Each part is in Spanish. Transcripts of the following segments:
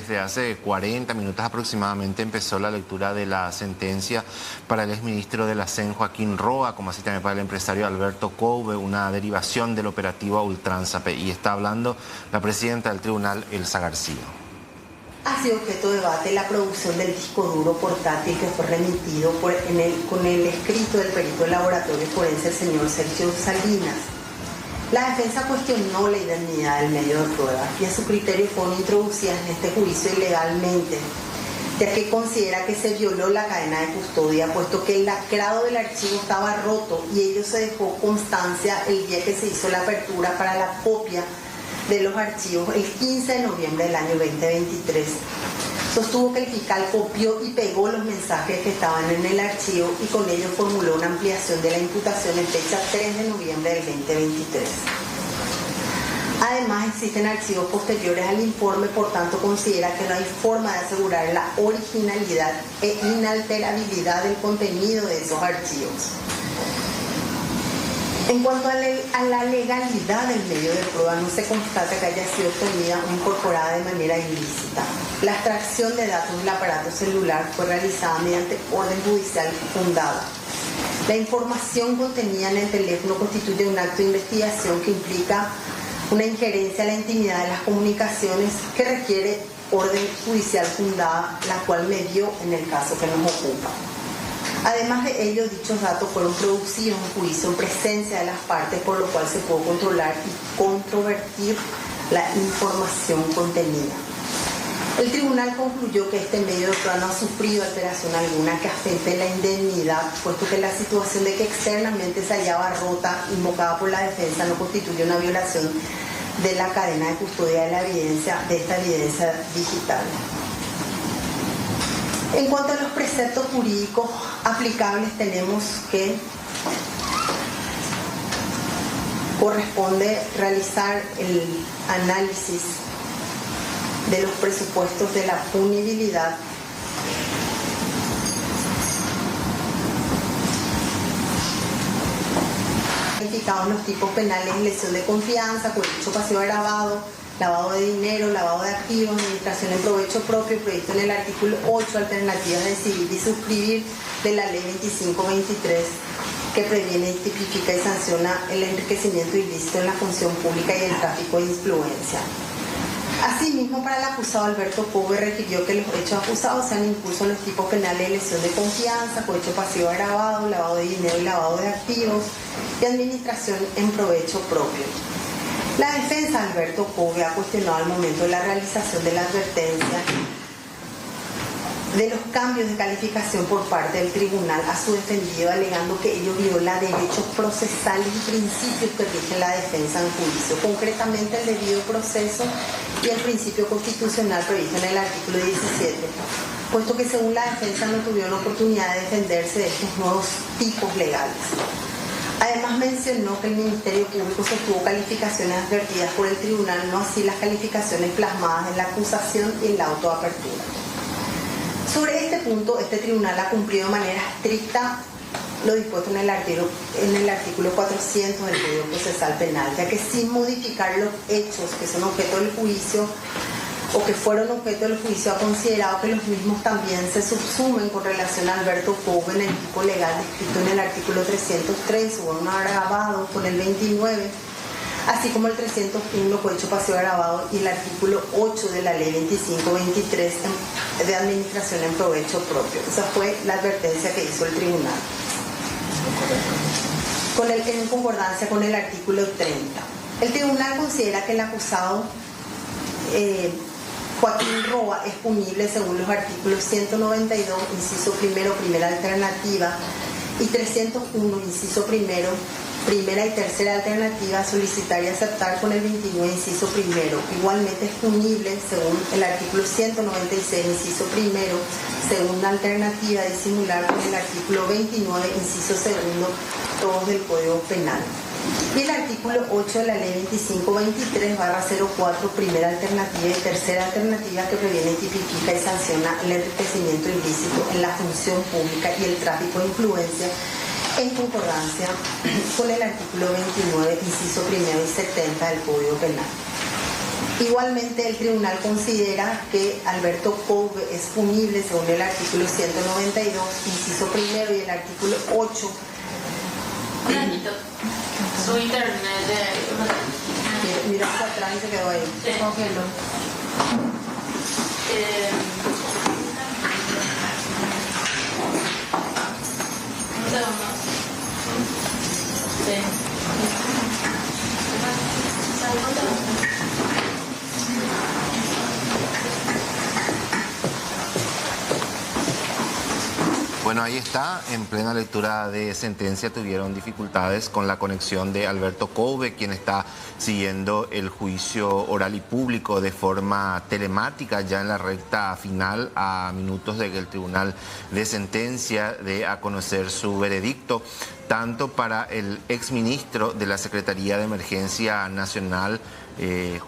desde hace 40 minutos aproximadamente empezó la lectura de la sentencia para el exministro de la CEN, Joaquín Roa, como así también para el empresario Alberto Couve, una derivación del operativo a ultranza. Y está hablando la presidenta del tribunal, Elsa García. Ha sido objeto de debate la producción del disco duro portátil que fue remitido con el escrito del perito del laboratorio forense, el señor Sergio Salinas. La defensa cuestionó la idoneidad del medio de prueba y a su criterio fueron introducidas en este juicio ilegalmente, ya que considera que se violó la cadena de custodia, puesto que el lacrado del archivo estaba roto y ello se dejó constancia el día que se hizo la apertura para la copia de los archivos el 15 de noviembre del año 2023. Sostuvo que el fiscal copió y pegó los mensajes que estaban en el archivo y con ello formuló una ampliación de la imputación en fecha 3 de noviembre del 2023. Además, existen archivos posteriores al informe, por tanto considera que no hay forma de asegurar la originalidad e inalterabilidad del contenido de esos archivos. En cuanto a la legalidad del medio de prueba, no se constata que haya sido obtenida o incorporada de manera ilícita. La extracción de datos del aparato celular fue realizada mediante orden judicial fundada. La información contenida en el teléfono constituye un acto de investigación que implica una injerencia a la intimidad de las comunicaciones que requiere orden judicial fundada, la cual me dio en el caso que nos ocupa. Además de ello, dichos datos fueron producidos en juicio en presencia de las partes, por lo cual se pudo controlar y controvertir la información contenida. El tribunal concluyó que este medio de prueba no ha sufrido alteración alguna que afecte la indemnidad, puesto que la situación de que externamente se hallaba rota, invocada por la defensa, no constituye una violación de la cadena de custodia de la evidencia, de esta evidencia digital. En cuanto a los preceptos jurídicos aplicables, tenemos que corresponde realizar el análisis de los presupuestos de la punibilidad calificados los tipos penales: lesión de confianza, cohecho pasivo agravado, lavado de dinero, lavado de activos, administración en provecho propio, previsto en el artículo 8, alternativas de decidir y suscribir de la ley 2523, que previene, tipifica y sanciona el enriquecimiento ilícito en la función pública y el tráfico de influencia. Asimismo, para el acusado Alberto Couve, requirió que los hechos acusados sean incursos en los tipos penales de lesión de confianza, cohecho pasivo agravado, lavado de dinero y lavado de activos, y administración en provecho propio. La defensa de Alberto Couve ha cuestionado al momento de la realización de la advertencia de los cambios de calificación por parte del tribunal a su defendido, alegando que ello viola derechos procesales y principios que rigen la defensa en juicio, concretamente el debido proceso y el principio constitucional previsto en el artículo 17, puesto que según la defensa no tuvieron oportunidad de defenderse de estos nuevos tipos legales. Además, mencionó que el Ministerio Público sostuvo calificaciones advertidas por el tribunal, no así las calificaciones plasmadas en la acusación y en la autoapertura. Sobre este punto, este tribunal ha cumplido de manera estricta lo dispuesto en el artículo 400 del Código Procesal Penal, ya que sin modificar los hechos que son objeto del juicio o que fueron objeto del juicio, ha considerado que los mismos también se subsumen con relación a Alberto Couve en el tipo legal descrito en el artículo 303, un agravado con el 29, así como el 301, cohecho pasivo agravado, y el artículo 8 de la ley 2523 de administración en provecho propio. Esa fue la advertencia que hizo el tribunal, en concordancia con el artículo 30. El tribunal considera que el acusado Joaquín Roa es punible según los artículos 192, inciso primero, primera alternativa, y 301, inciso primero, primera y tercera alternativa, solicitar y aceptar con el 29, inciso primero. Igualmente es punible según el artículo 196, inciso primero, segunda alternativa, disimular con el artículo 29, inciso segundo, todos del Código Penal. Y el artículo 8 de la ley 2523/04, primera alternativa y tercera alternativa, que previene, tipifica y sanciona el enriquecimiento ilícito en la función pública y el tráfico de influencia, en concordancia con el artículo 29, inciso primero y 70 del Código Penal. Igualmente, el tribunal considera que Alberto Couve es punible según el artículo 192, inciso primero, y el artículo 8. Su internet Mira hacia atrás y se quedó ahí. Sí. Un segundo. Sí. Bueno, ahí está, en plena lectura de sentencia tuvieron dificultades con la conexión de Alberto Couve, quien está siguiendo el juicio oral y público de forma telemática, ya en la recta final, a minutos de que el tribunal de sentencia dé a conocer su veredicto, tanto para el exministro de la Secretaría de Emergencia Nacional,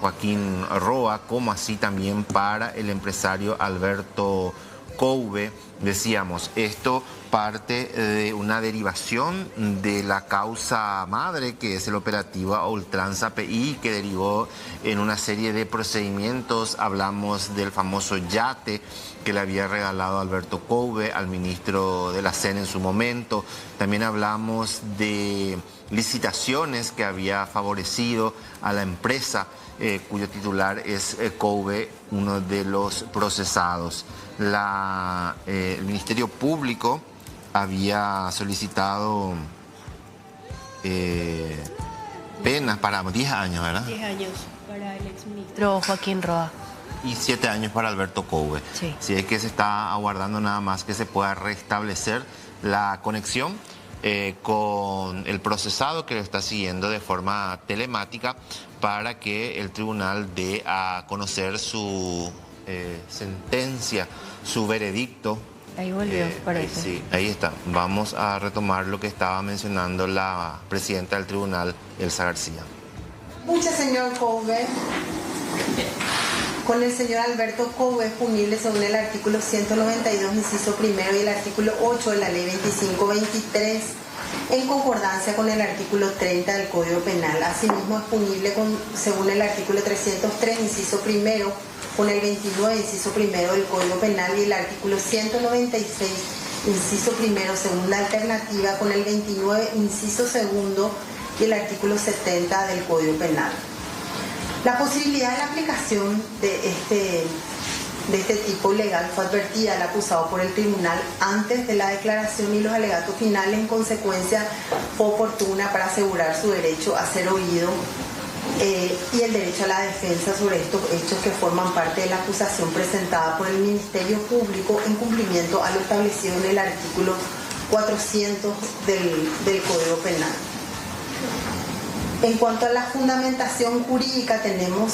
Joaquín Roa, como así también para el empresario Alberto Couve. Decíamos, esto parte de una derivación de la causa madre, que es el operativo a ultranza PI, que derivó en una serie de procedimientos. Hablamos del famoso yate que le había regalado Alberto Couve al ministro de la CEN en su momento. También hablamos de licitaciones que había favorecido a la empresa cuyo titular es Couve, uno de los procesados. El Ministerio Público había solicitado penas para 10 años, ¿verdad? 10 años para el exministro Joaquín Roa. Y 7 años para Alberto Couve. Sí. Si es que se está aguardando nada más que se pueda restablecer la conexión con el procesado, que lo está siguiendo de forma telemática, para que el tribunal dé a conocer su sentencia, su veredicto. Ahí volvió, parece. Sí, ahí está. Vamos a retomar lo que estaba mencionando la presidenta del tribunal, Elsa García. Mucho, señor Couve. Con el señor Alberto Couve es punible según el artículo 192, inciso primero, y el artículo 8 de la ley 2523, en concordancia con el artículo 30 del Código Penal. Asimismo, es punible según el artículo 303, inciso primero, con el 29, inciso primero del Código Penal, y el artículo 196, inciso primero, segunda alternativa, con el 29, inciso segundo, y el artículo 70 del Código Penal. La posibilidad de la aplicación de este tipo legal fue advertida al acusado por el tribunal antes de la declaración, y los alegatos finales en consecuencia fue oportuna para asegurar su derecho a ser oído y el derecho a la defensa sobre estos hechos que forman parte de la acusación presentada por el Ministerio Público en cumplimiento a lo establecido en el artículo 400 del Código Penal. En cuanto a la fundamentación jurídica, tenemos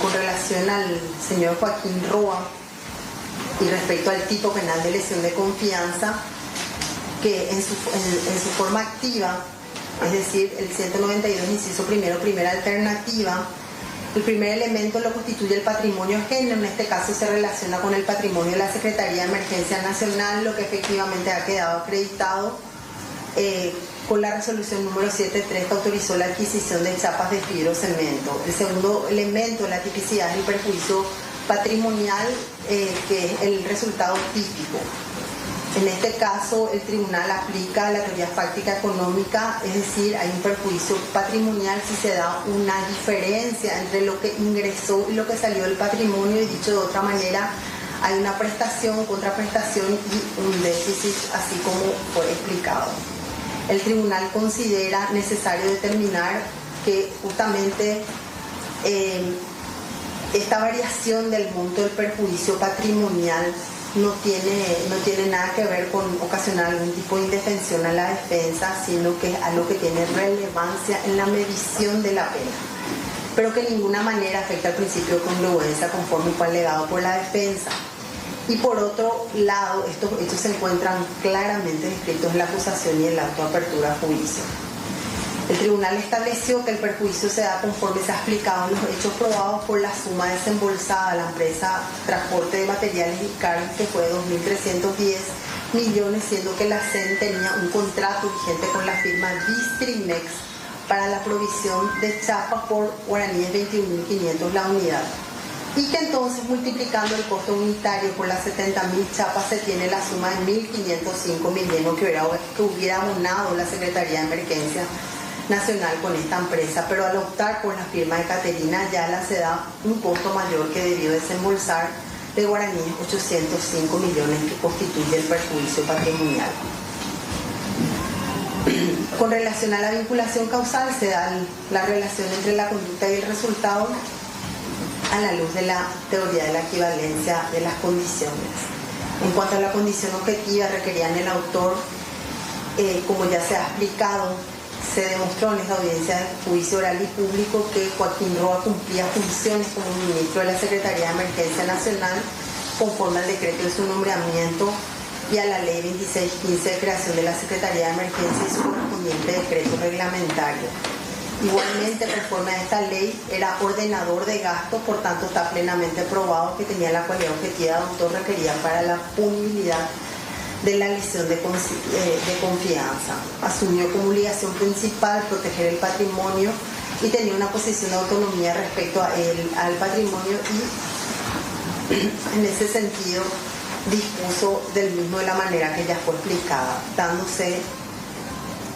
con relación al señor Joaquín Roa y respecto al tipo penal de lesión de confianza, que en su forma activa, es decir, el 192, inciso primero, primera alternativa, el primer elemento lo constituye el patrimonio ajeno. En este caso se relaciona con el patrimonio de la Secretaría de Emergencia Nacional, lo que efectivamente ha quedado acreditado con la resolución número 73, que autorizó la adquisición de chapas de fibrocemento. El segundo elemento de la tipicidad es el perjuicio patrimonial, que es el resultado típico. En este caso, el tribunal aplica la teoría fáctica económica, es decir, hay un perjuicio patrimonial si se da una diferencia entre lo que ingresó y lo que salió del patrimonio, y dicho de otra manera, hay una prestación, contraprestación y un déficit, así como fue explicado. El tribunal considera necesario determinar que justamente esta variación del monto del perjuicio patrimonial no tiene nada que ver con ocasionar algún tipo de indefensión a la defensa, sino que es algo que tiene relevancia en la medición de la pena, pero que de ninguna manera afecta al principio de congruencia conforme fue alegado por la defensa. Y por otro lado, estos hechos se encuentran claramente descritos en la acusación y el auto de apertura a juicio. El tribunal estableció que el perjuicio se da conforme se ha explicado en los hechos probados por la suma desembolsada a la empresa Transporte de Materiales y Cargas, que fue de 2.310 millones, siendo que la CEN tenía un contrato vigente con la firma Distrimex para la provisión de chapas por guaraníes 21.500 la unidad. Y que entonces, multiplicando el costo unitario por las 70.000 chapas, se tiene la suma de 1.505 millones que hubiera abonado la Secretaría de Emergencia Nacional con esta empresa, pero al optar por la firma de Caterina Ayala se da un costo mayor que debió desembolsar de guaraníes 805 millones, que constituye el perjuicio patrimonial. Con relación a la vinculación causal, se da la relación entre la conducta y el resultado a la luz de la teoría de la equivalencia de las condiciones. En cuanto a la condición objetiva, requerían el autor, como ya se ha explicado, se demostró en esta audiencia de juicio oral y público que Joaquín Roa cumplía funciones como ministro de la Secretaría de Emergencia Nacional conforme al decreto de su nombramiento y a la ley 2615 de creación de la Secretaría de Emergencia y su correspondiente decreto reglamentario. Igualmente, conforme a esta ley, era ordenador de gastos, por tanto está plenamente probado que tenía la cualidad objetiva de autor requerida para la punibilidad de la lesión de confianza. Asumió como obligación principal proteger el patrimonio y tenía una posición de autonomía respecto al patrimonio, y en ese sentido dispuso del mismo de la manera que ya fue explicada, dándose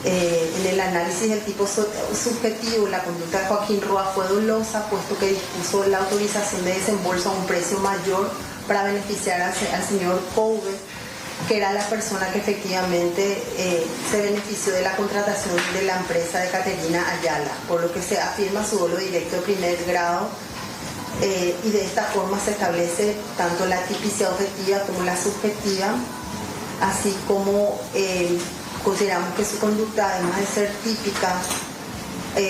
en el análisis del tipo subjetivo. La conducta de Joaquín Roa fue dolosa, puesto que dispuso la autorización de desembolso a un precio mayor para beneficiar al señor Couve, que era la persona que efectivamente se benefició de la contratación de la empresa de Caterina Ayala, por lo que se afirma su dolo directo de primer grado, y de esta forma se establece tanto la tipicidad objetiva como la subjetiva, así como consideramos que su conducta, además de ser típica,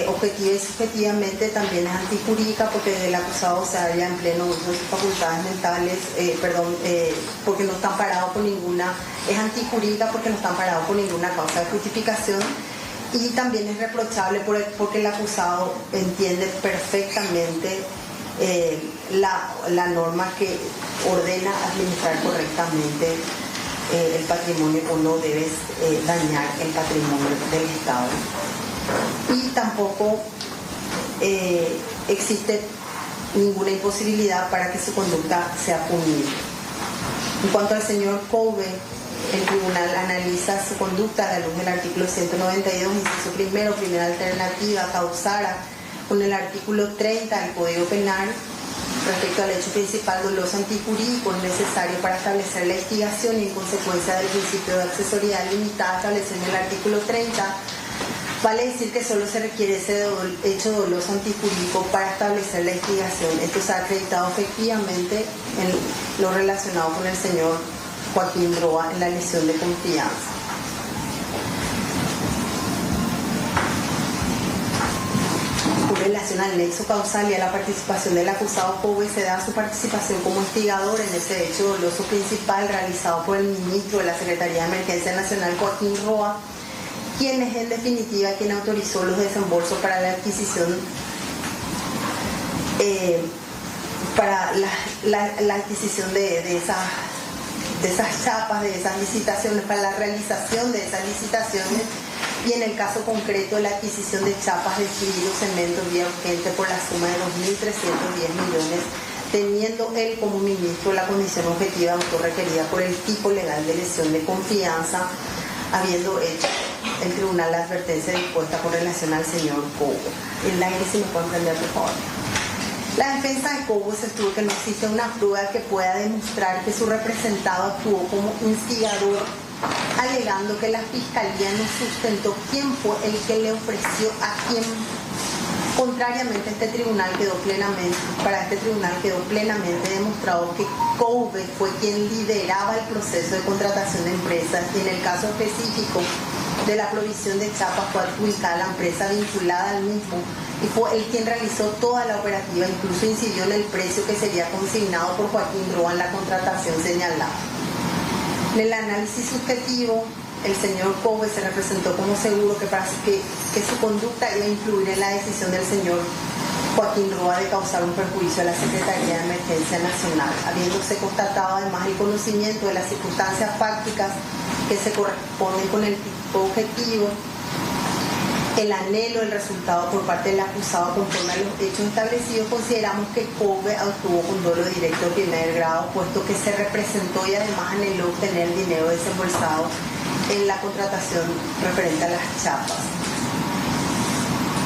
objetiva y subjetivamente, también es antijurídica, porque el acusado se halla en pleno uso de sus facultades mentales, porque no están parados por ninguna, es antijurídica porque no están parados por ninguna causa de justificación, y también es reprochable porque el acusado entiende perfectamente la norma que ordena administrar correctamente el patrimonio, o no debes dañar el patrimonio del Estado. Y tampoco existe ninguna imposibilidad para que su conducta sea punible. En cuanto al señor Couve, el tribunal analiza su conducta a la luz del artículo 192, inciso primero, primera alternativa, causara con el artículo 30 del Código Penal. Respecto al hecho principal doloso antijurídico necesario para establecer la instigación, y en consecuencia del principio de accesoriedad limitada establecido en el artículo 30, vale decir que solo se requiere ese hecho doloso antijurídico para establecer la instigación. Esto se ha acreditado efectivamente en lo relacionado con el señor Joaquín Roa en la lesión de confianza. Con relación al nexo causal y a la participación del acusado Couve, se da su participación como instigador en ese hecho doloso principal realizado por el ministro de la Secretaría de Emergencia Nacional, Joaquín Roa, quien es en definitiva quien autorizó los desembolsos para la adquisición para la adquisición de esas chapas, de esas licitaciones, para la realización de esas licitaciones, y en el caso concreto la adquisición de chapas de fluido, cemento, vía urgente por la suma de 2.310 millones, teniendo él como ministro la condición objetiva de autor requerida por el tipo legal de lesión de confianza, habiendo hecho el tribunal la advertencia dispuesta con relación al señor Couve. El aire, si me puede prender, por favor. La defensa de Couve sostuvo que no existe una prueba que pueda demostrar que su representado actuó como instigador, alegando que la Fiscalía no sustentó quién fue el que le ofreció a quién. Contrariamente, para este tribunal quedó plenamente demostrado que Couve fue quien lideraba el proceso de contratación de empresas, y en el caso específico de la provisión de chapas fue adjudicada a la empresa vinculada al mismo, y fue él quien realizó toda la operativa, incluso incidió en el precio que sería consignado por Joaquín Roa en la contratación señalada. En el análisis subjetivo, el señor Couve se representó como seguro que su conducta iba a influir en la decisión del señor Joaquín Roa de causar un perjuicio a la Secretaría de Emergencia Nacional, habiéndose constatado además el conocimiento de las circunstancias fácticas que se corresponden con el tipo objetivo, el anhelo del resultado por parte del acusado conforme a los hechos establecidos, consideramos que COVE actuó con dolo directo de primer grado, puesto que se representó y además anheló obtener dinero desembolsado en la contratación referente a las chapas.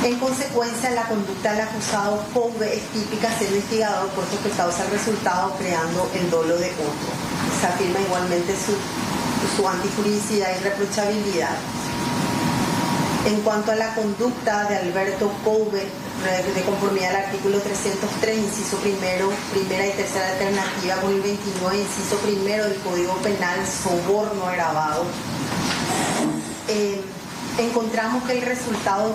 En consecuencia, la conducta del acusado COVE es típica siendo instigador, puesto que causa el resultado creando el dolo de otro. Se afirma igualmente su antifuricidad y reprochabilidad. En cuanto a la conducta de Alberto COVE, de conformidad al artículo 303, inciso primero, primera y tercera alternativa, con el 29, inciso primero del Código Penal, soborno agravado, encontramos que el resultado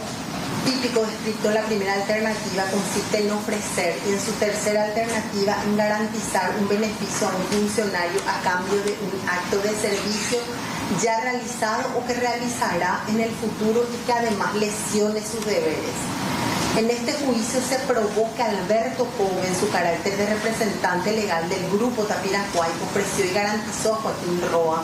típico descrito en la primera alternativa consiste en ofrecer y en su tercera alternativa en garantizar un beneficio a un funcionario a cambio de un acto de servicio ya realizado o que realizará en el futuro y que además lesione sus deberes. En este juicio se probó que Alberto COVE, en su carácter de representante legal del Grupo Tapiracuay, ofreció y garantizó a Joaquín Roa,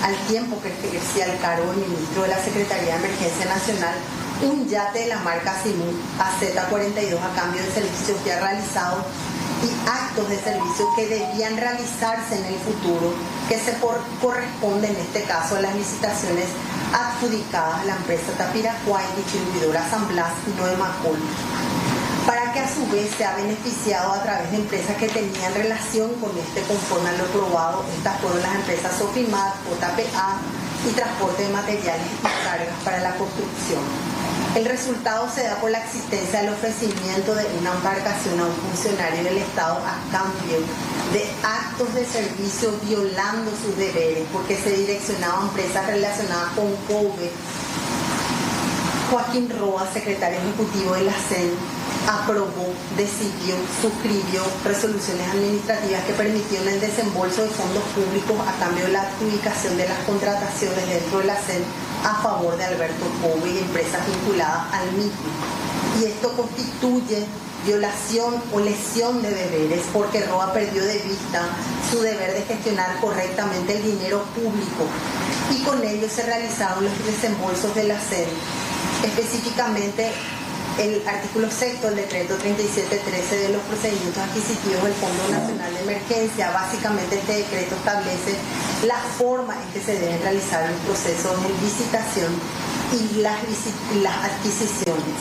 al tiempo que ejercía el cargo de ministro de la Secretaría de Emergencia Nacional, un yate de la marca Simut AZ-42 a cambio de servicios ya realizados y actos de servicio que debían realizarse en el futuro, que se corresponde en este caso a las licitaciones adjudicadas a la empresa Tapiracuay, distribuidora San Blas y no de Macul, para que a su vez se ha beneficiado a través de empresas que tenían relación con este conforme a lo probado. Estas fueron las empresas Sofimat, JPA y Transporte de Materiales y Cargas para la Construcción. El resultado se da por la existencia del ofrecimiento de una embarcación a un funcionario del Estado a cambio de actos de servicio violando sus deberes, porque se direccionaba a empresas relacionadas con COVE. Joaquín Roa, secretario ejecutivo de la CEN, aprobó, decidió, suscribió resoluciones administrativas que permitieron el desembolso de fondos públicos a cambio de la adjudicación de las contrataciones dentro de la CEN a favor de Alberto COVE y empresas vinculadas al mismo. Y esto constituye violación o lesión de deberes porque Roa perdió de vista su deber de gestionar correctamente el dinero público y con ello se realizaron los desembolsos de la CEN. Específicamente, el artículo 6 del decreto 3713 de los procedimientos adquisitivos del Fondo Nacional de Emergencia. Básicamente este decreto establece la forma en que se deben realizar los procesos de licitación y las adquisiciones.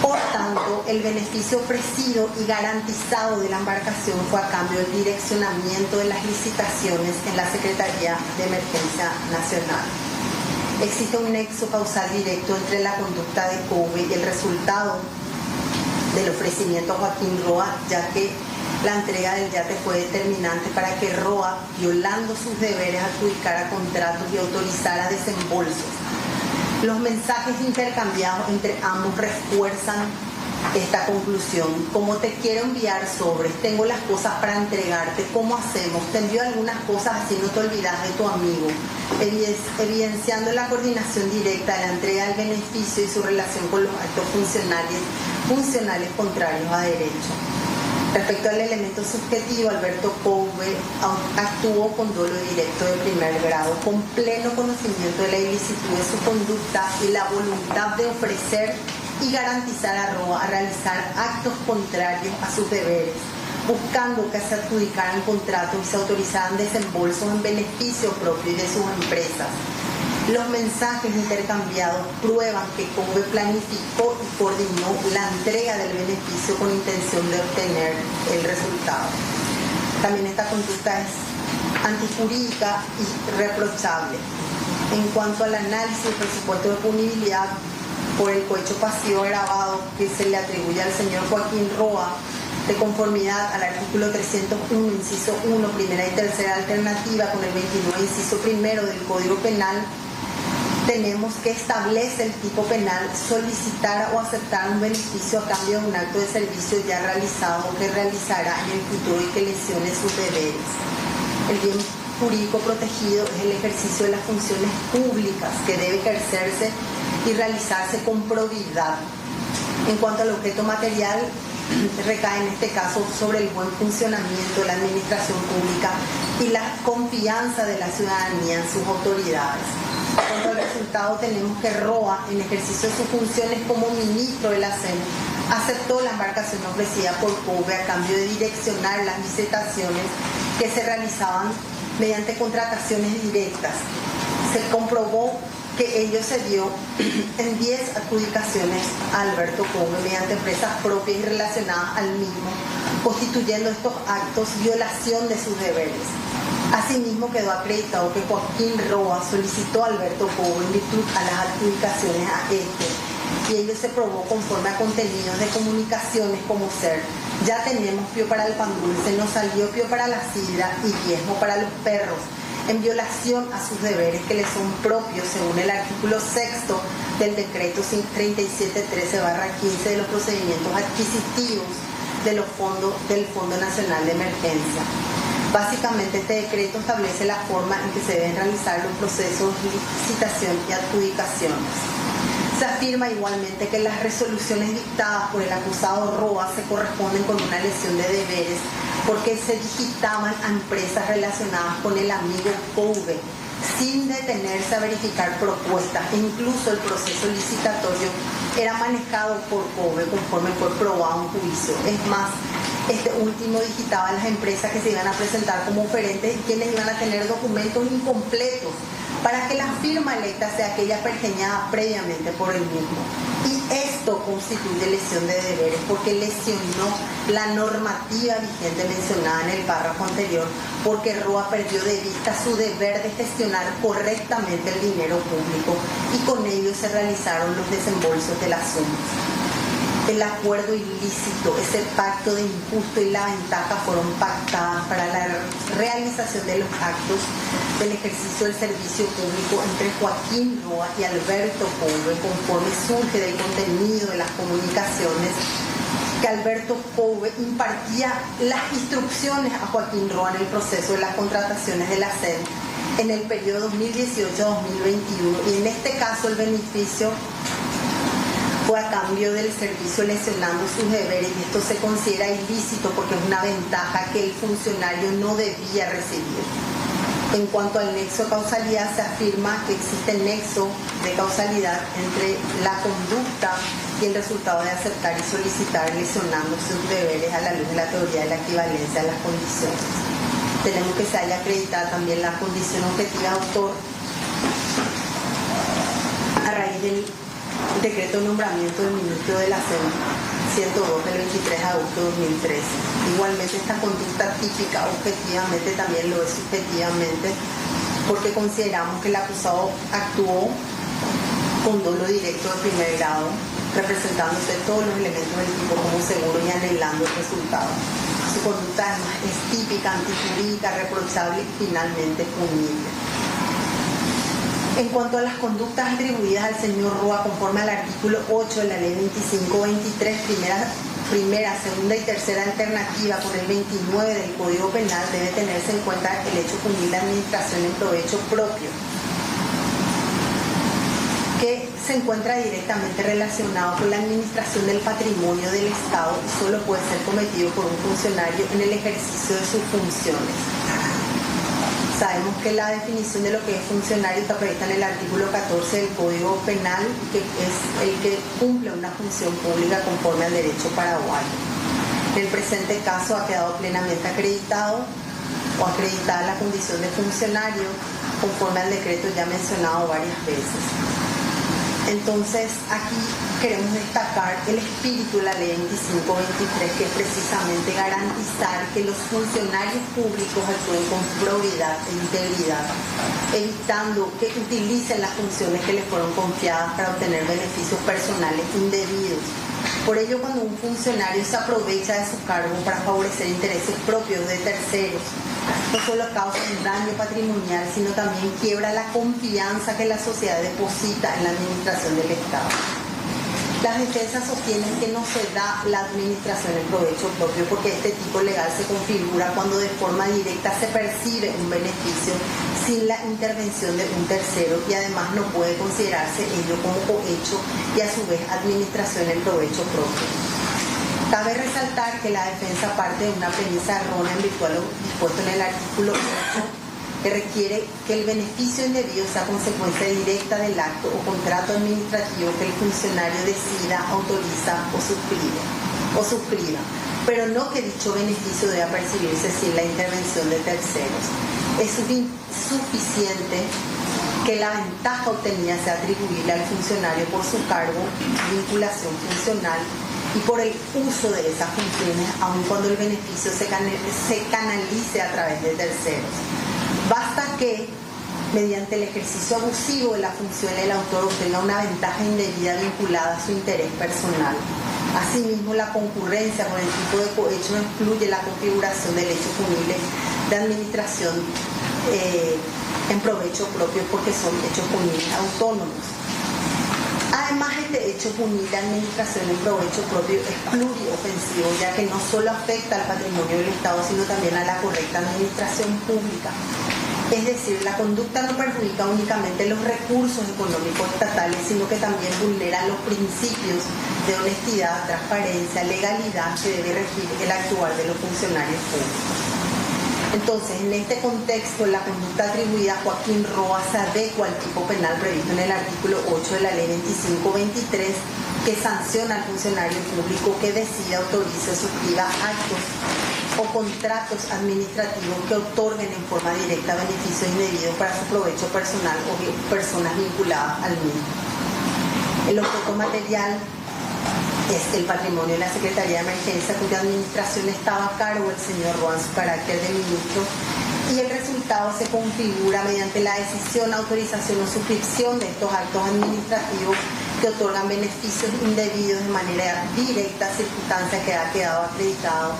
Por tanto, el beneficio ofrecido y garantizado de la embarcación fue a cambio del direccionamiento de las licitaciones en la Secretaría de Emergencia Nacional. Existe un nexo causal directo entre la conducta de COVE y el resultado del ofrecimiento a Joaquín Roa, ya que la entrega del yate fue determinante para que Roa, violando sus deberes, adjudicara contratos y autorizara desembolsos. Los mensajes intercambiados entre ambos refuerzan esta conclusión. Como te quiero enviar sobres, tengo las cosas para entregarte, ¿cómo hacemos? Te envío algunas cosas así no te olvidas de tu amigo, evidenciando la coordinación directa de la entrega del beneficio y su relación con los actos funcionales contrarios a derecho. Respecto al elemento subjetivo, Alberto COVE actuó con dolo directo de primer grado, con pleno conocimiento de la ilicitud de su conducta y la voluntad de ofrecer y garantizar a Roa a realizar actos contrarios a sus deberes, buscando que se adjudicaran contratos y se autorizaran desembolsos en beneficio propio y de sus empresas. Los mensajes intercambiados prueban que COVE planificó y coordinó la entrega del beneficio con intención de obtener el resultado. También esta conducta es antijurídica y reprochable. En cuanto al análisis del presupuesto de punibilidad por el cohecho pasivo agravado que se le atribuye al señor Joaquín Roa, de conformidad al artículo 301, inciso 1, primera y tercera alternativa, con el 29, inciso primero del Código Penal, tenemos que establece el tipo penal solicitar o aceptar un beneficio a cambio de un acto de servicio ya realizado o que realizará en el futuro y que lesione sus deberes. El bien jurídico protegido es el ejercicio de las funciones públicas que debe ejercerse y realizarse con probidad. En cuanto al objeto material, recae en este caso sobre el buen funcionamiento de la administración pública y la confianza de la ciudadanía en sus autoridades. En cuanto al resultado, tenemos que Roa, en ejercicio de sus funciones como ministro de la SEM, aceptó la embarcación ofrecida por COVE a cambio de direccionar las licitaciones que se realizaban mediante contrataciones directas. Se comprobó que ello se dio en 10 adjudicaciones a Alberto COVE mediante empresas propias y relacionadas al mismo, constituyendo estos actos violación de sus deberes. Asimismo, quedó acreditado que Joaquín Roa solicitó a Alberto COVE en virtud a las adjudicaciones a este, y ello se probó conforme a contenidos de comunicaciones como ser: ya tenemos pío para el pan dulce, nos salió pío para la sidra y diezmo para los perros, en violación a sus deberes que les son propios según el artículo 6 del decreto 3713/15 de los procedimientos adquisitivos del Fondo Nacional de Emergencia. Básicamente, este decreto establece la forma en que se deben realizar los procesos de licitación y adjudicaciones. Se afirma igualmente que las resoluciones dictadas por el acusado Roa se corresponden con una lesión de deberes porque se digitaban a empresas relacionadas con el amigo COVE sin detenerse a verificar propuestas, e incluso el proceso licitatorio era manejado por COVE conforme fue probado en juicio. Es más, este último digitaba a las empresas que se iban a presentar como oferentes y quienes iban a tener documentos incompletos para que la firma electa sea aquella pergeñada previamente por el mismo. Y esto constituye lesión de deberes porque lesionó la normativa vigente mencionada en el párrafo anterior, porque Roa perdió de vista su deber de gestionar correctamente el dinero público y con ello se realizaron los desembolsos de las sumas. El acuerdo ilícito, ese pacto de injusto y la ventaja fueron pactadas para la realización de los actos del ejercicio del servicio público entre Joaquín Roa y Alberto COVE, conforme surge del contenido de las comunicaciones que Alberto COVE impartía las instrucciones a Joaquín Roa en el proceso de las contrataciones de la SEM en el periodo 2018-2021, y en este caso el beneficio fue a cambio del servicio lesionando sus deberes, y esto se considera ilícito porque es una ventaja que el funcionario no debía recibir. En cuanto al nexo de causalidad, se afirma que existe nexo de causalidad entre la conducta y el resultado de aceptar y solicitar lesionando sus deberes a la luz de la teoría de la equivalencia de las condiciones. Tenemos que se haya acreditado también la condición objetiva de autor a raíz del decreto de nombramiento del ministro de la SEM 102 del 23 de agosto de 2013. Igualmente, esta conducta típica objetivamente también lo es subjetivamente, porque consideramos que el acusado actuó con dolo directo de primer grado, representándose todos los elementos del tipo como seguro y anhelando el resultado. Su conducta además es típica, antijurídica, reprochable y finalmente punible. En cuanto a las conductas atribuidas al señor Roa conforme al artículo 8 de la ley 2523, primera, segunda y tercera alternativa con el 29 del Código Penal, debe tenerse en cuenta el hecho punil de administración en provecho propio, que se encuentra directamente relacionado con la administración del patrimonio del Estado y solo puede ser cometido por un funcionario en el ejercicio de sus funciones. Sabemos que la definición de lo que es funcionario está prevista en el artículo 14 del Código Penal, que es el que cumple una función pública conforme al derecho paraguayo. En el presente caso ha quedado plenamente acreditado o acreditada la condición de funcionario conforme al decreto ya mencionado varias veces. Entonces, aquí queremos destacar el espíritu de la ley 2523, que es precisamente garantizar que los funcionarios públicos actúen con probidad e integridad, evitando que utilicen las funciones que les fueron confiadas para obtener beneficios personales indebidos. Por ello, cuando un funcionario se aprovecha de su cargo para favorecer intereses propios de terceros, no solo causa un daño patrimonial, sino también quiebra la confianza que la sociedad deposita en la administración del Estado. Las defensas sostienen que no se da la administración en provecho propio porque este tipo legal se configura cuando de forma directa se percibe un beneficio sin la intervención de un tercero, y además no puede considerarse ello como cohecho y a su vez administración en provecho propio. Cabe resaltar que la defensa parte de una premisa errónea en virtud de lo dispuesto en el artículo 8 que requiere que el beneficio indebido sea consecuencia directa del acto o contrato administrativo que el funcionario decida, autoriza o suscriba, pero no que dicho beneficio deba percibirse sin la intervención de terceros. Es suficiente que la ventaja obtenida sea atribuible al funcionario por su cargo, vinculación funcional y por el uso de esas funciones, aun cuando el beneficio se canalice a través de terceros. Basta que, mediante el ejercicio abusivo de la función, el autor obtenga una ventaja indebida vinculada a su interés personal. Asimismo, la concurrencia con el tipo de cohecho no excluye la configuración del hecho punible de administración en provecho propio, porque son hechos punibles autónomos. Además, este hecho punible de administración en provecho propio es pluriofensivo, ya que no solo afecta al patrimonio del Estado, sino también a la correcta administración pública. Es decir, la conducta no perjudica únicamente los recursos económicos estatales, sino que también vulnera los principios de honestidad, transparencia, legalidad que debe regir el actuar de los funcionarios públicos. Entonces, en este contexto, la conducta atribuida a Joaquín Roa se adecua al tipo penal previsto en el artículo 8 de la Ley 2523, que sanciona al funcionario público que decida, autorice o suscriba actos o contratos administrativos que otorguen en forma directa beneficios indebidos para su provecho personal o personas vinculadas al mismo. El objeto material es el patrimonio de la Secretaría de Emergencia, cuya administración estaba a cargo del señor Roa en su carácter de ministro, y el resultado se configura mediante la decisión, autorización o suscripción de estos actos administrativos que otorgan beneficios indebidos de manera directa, circunstancia que ha quedado acreditado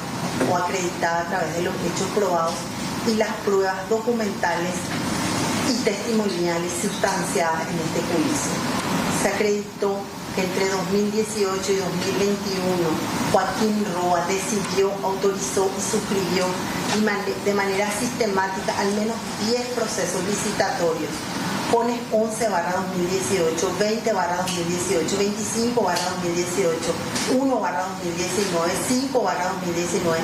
o acreditada a través de los hechos probados y las pruebas documentales y testimoniales sustanciadas en este juicio. Se acreditó que entre 2018 y 2021 Joaquín Roa decidió, autorizó y suscribió de manera sistemática al menos 10 procesos licitatorios. Pone 11/2018, 20/2018, 25/2018, 1/2019, 5/2019,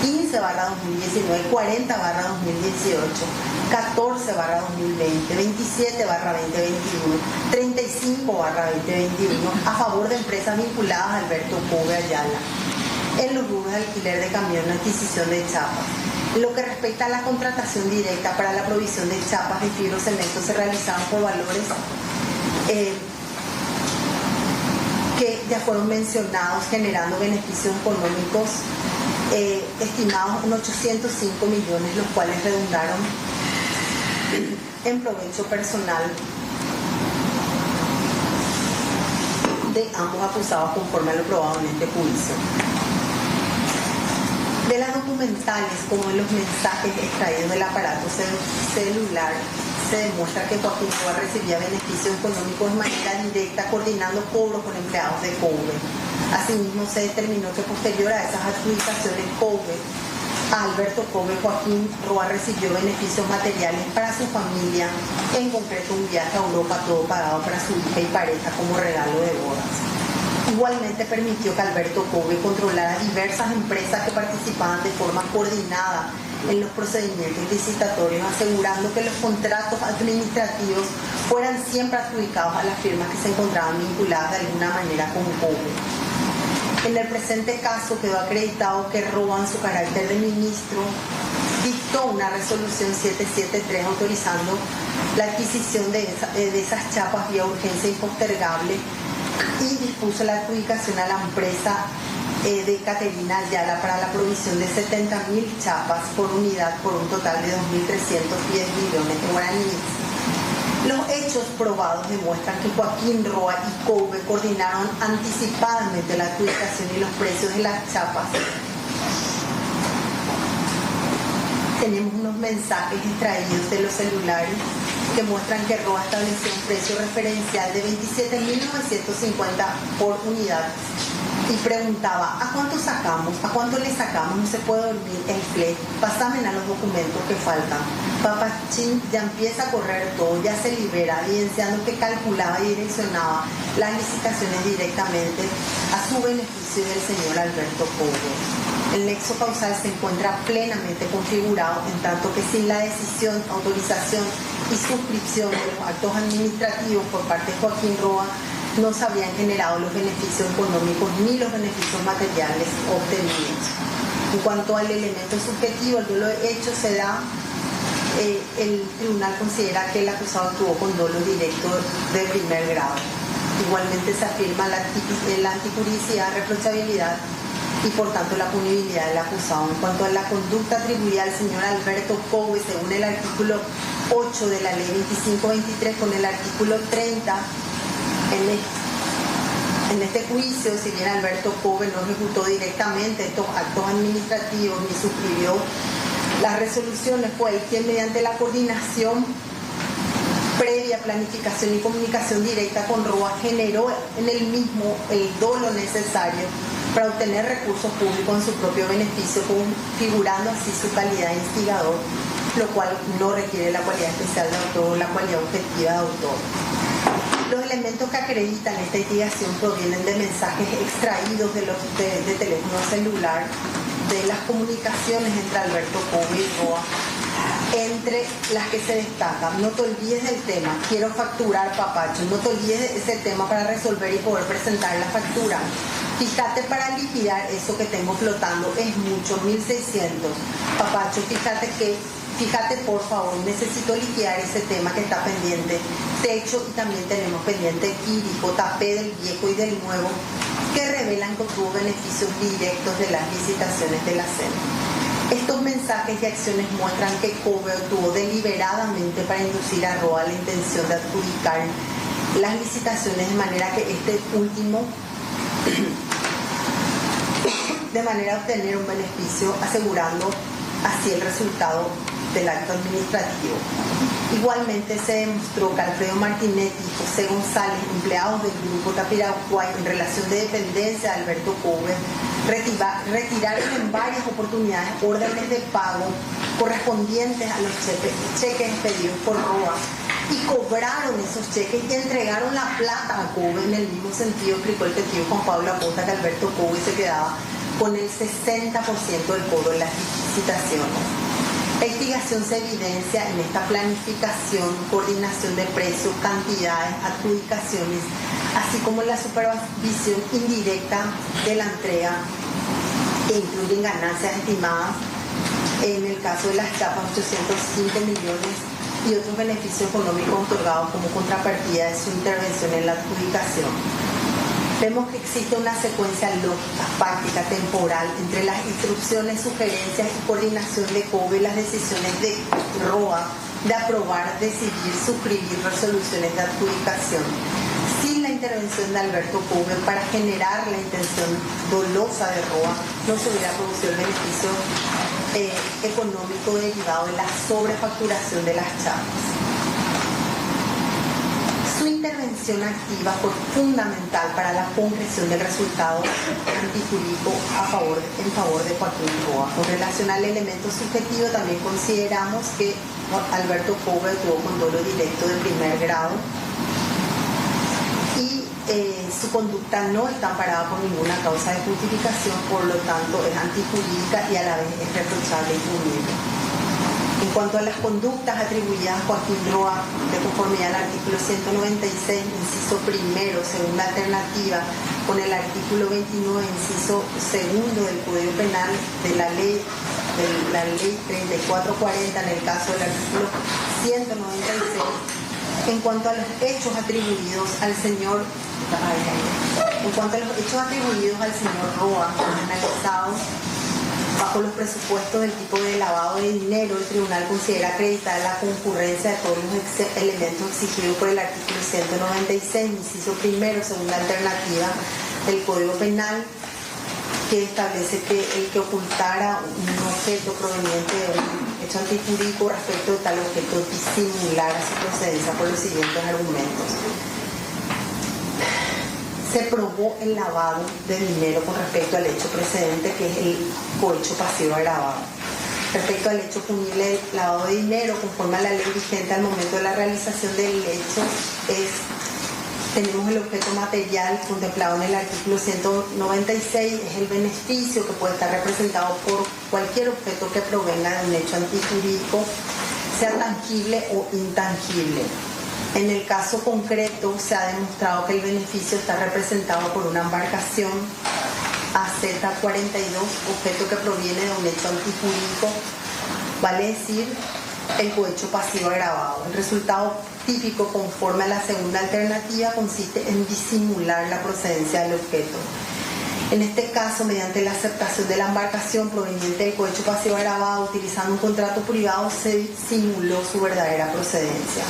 15/2019, 40/2018, 14/2020, 27/2021, 35/2021 a favor de empresas vinculadas a Alberto Cove Ayala en los rubros de alquiler de camión y adquisición de chapas. En lo que respecta a la contratación directa para la provisión de chapas y fibrocemento, se realizaron por valores que ya fueron mencionados, generando beneficios económicos estimados en 805 millones, los cuales redundaron en provecho personal de ambos acusados conforme a lo probado en este juicio. De las documentales como de los mensajes extraídos del aparato celular, se demuestra que Joaquín Roa recibía beneficios económicos de manera directa, coordinando cobros con empleados de Cove. Asimismo, se determinó que posterior a esas adjudicaciones a Alberto Cove, Joaquín Roa recibió beneficios materiales para su familia, en concreto un viaje a Europa todo pagado para su hija y pareja como regalo de bodas. Igualmente permitió que Alberto Cove controlara diversas empresas que participaban de forma coordinada en los procedimientos licitatorios, asegurando que los contratos administrativos fueran siempre adjudicados a las firmas que se encontraban vinculadas de alguna manera con Cove. En el presente caso quedó acreditado que Roa, en su carácter de ministro, dictó una resolución 773 autorizando la adquisición de esas chapas vía urgencia impostergable y dispuso la adjudicación a la empresa de Caterina Ayala para la provisión de 70.000 chapas por unidad por un total de 2.310 millones de guaraníes. Los hechos probados demuestran que Joaquín Roa y Cove coordinaron anticipadamente la adjudicación y los precios de las chapas. Tenemos unos mensajes extraídos de los celulares que muestran que Roa estableció un precio referencial de 27.950 por unidad y preguntaba: ¿a cuánto sacamos? ¿A cuánto le sacamos? No se puede dormir el fle. Pásamen a los documentos que faltan. Papachín ya empieza a correr todo, ya se libera, evidenciando que calculaba y direccionaba las licitaciones directamente a su beneficio del señor Alberto Cove. El nexo causal se encuentra plenamente configurado, en tanto que sin la decisión, autorización y suscripción de los actos administrativos por parte de Joaquín Roa, no se habrían generado los beneficios económicos ni los beneficios materiales obtenidos. En cuanto al elemento subjetivo, el dolo de hecho se da, el tribunal considera que el acusado actuó con dolo directo de primer grado. Igualmente se afirma la antijuricidad, reprochabilidad y por tanto la punibilidad del acusado. En cuanto a la conducta atribuida al señor Alberto Couve, según el artículo 8 de la ley 2523 con el artículo 30, en este juicio, si bien Alberto Couve no ejecutó directamente estos actos administrativos ni suscribió las resoluciones, fue él quien mediante la coordinación previa planificación y comunicación directa con Roa generó en el mismo el dolo necesario para obtener recursos públicos en su propio beneficio, configurando así su calidad de instigador, lo cual no requiere la cualidad especial de autor o la cualidad objetiva de autor. Los elementos que acreditan esta instigación provienen de mensajes extraídos de teléfono celular, de las comunicaciones entre Alberto Couve y Roa, entre las que se destacan: no te olvides del tema, quiero facturar, papacho, no te olvides de ese tema para resolver y poder presentar la factura. Fíjate para liquidar eso que tengo flotando, es mucho, 1.600. Papacho, fíjate por favor, necesito liquidar ese tema que está pendiente. Techo, y también tenemos pendiente Quirico, tapé del viejo y del nuevo, que revelan que obtuvo beneficios directos de las licitaciones de la SEM. Estos mensajes y acciones muestran que Couve obtuvo deliberadamente para inducir a Roa la intención de adjudicar las licitaciones de manera que este último de manera a obtener un beneficio, asegurando así el resultado del acto administrativo. Igualmente se demostró que Alfredo Martinetti y José González, empleados del Grupo Tapiraguay en relación de dependencia de Alberto Couve, retiraron en varias oportunidades órdenes de pago correspondientes a los cheques expedidos por Roa y cobraron esos cheques y entregaron la plata a Couve. En el mismo sentido explicó el testigo Juan Pablo Acosta que Alberto Couve se quedaba con el 60% del cobro de las licitaciones. La instigación se evidencia en esta planificación, coordinación de precios, cantidades, adjudicaciones, así como la supervisión indirecta de la entrega, que incluyen ganancias estimadas, en el caso de las chapas, 815 millones y otros beneficios económicos otorgados como contrapartida de su intervención en la adjudicación. Vemos que existe una secuencia lógica, práctica, temporal entre las instrucciones, sugerencias y coordinación de Couve y las decisiones de Roa de aprobar, decidir, suscribir resoluciones de adjudicación. Sin la intervención de Alberto Couve para generar la intención dolosa de Roa, no se hubiera producido el beneficio económico derivado de la sobrefacturación de las chapas. Su intervención activa fue fundamental para la concreción del resultado antijurídico en favor de Joaquín Roa. Con relación al elemento subjetivo, también consideramos que Alberto Couve tuvo con dolo directo de primer grado y su conducta no está amparada por ninguna causa de justificación, por lo tanto es antijurídica y a la vez es reprochable y punible. En cuanto a las conductas atribuidas a Joaquín Roa de conformidad al artículo 196, inciso primero, segunda alternativa, con el artículo 29, inciso segundo del Código Penal de la ley 3440, en el caso del artículo 196, en cuanto a los hechos atribuidos al señor Roa, analizados bajo los presupuestos del tipo de lavado de dinero, el tribunal considera acreditar la concurrencia de todos los elementos exigidos por el artículo 196, inciso primero, segunda alternativa del Código Penal, que establece que el que ocultara un objeto proveniente de un hecho antijurídico respecto de tal objeto disimulara su procedencia por los siguientes argumentos. Se probó el lavado de dinero con respecto al hecho precedente, que es el cohecho pasivo agravado. Respecto al hecho punible del lavado de dinero, conforme a la ley vigente al momento de la realización del hecho, es Tenemos el objeto material contemplado en el artículo 196, es el beneficio que puede estar representado por cualquier objeto que provenga de un hecho antijurídico, sea tangible o intangible. En el caso concreto se ha demostrado que el beneficio está representado por una embarcación AZ-42, objeto que proviene de un hecho antijurídico, vale decir, el cohecho pasivo agravado. El resultado típico conforme a la segunda alternativa consiste en disimular la procedencia del objeto. En este caso, mediante la aceptación de la embarcación proveniente del cohecho pasivo agravado, utilizando un contrato privado, se disimuló su verdadera procedencia.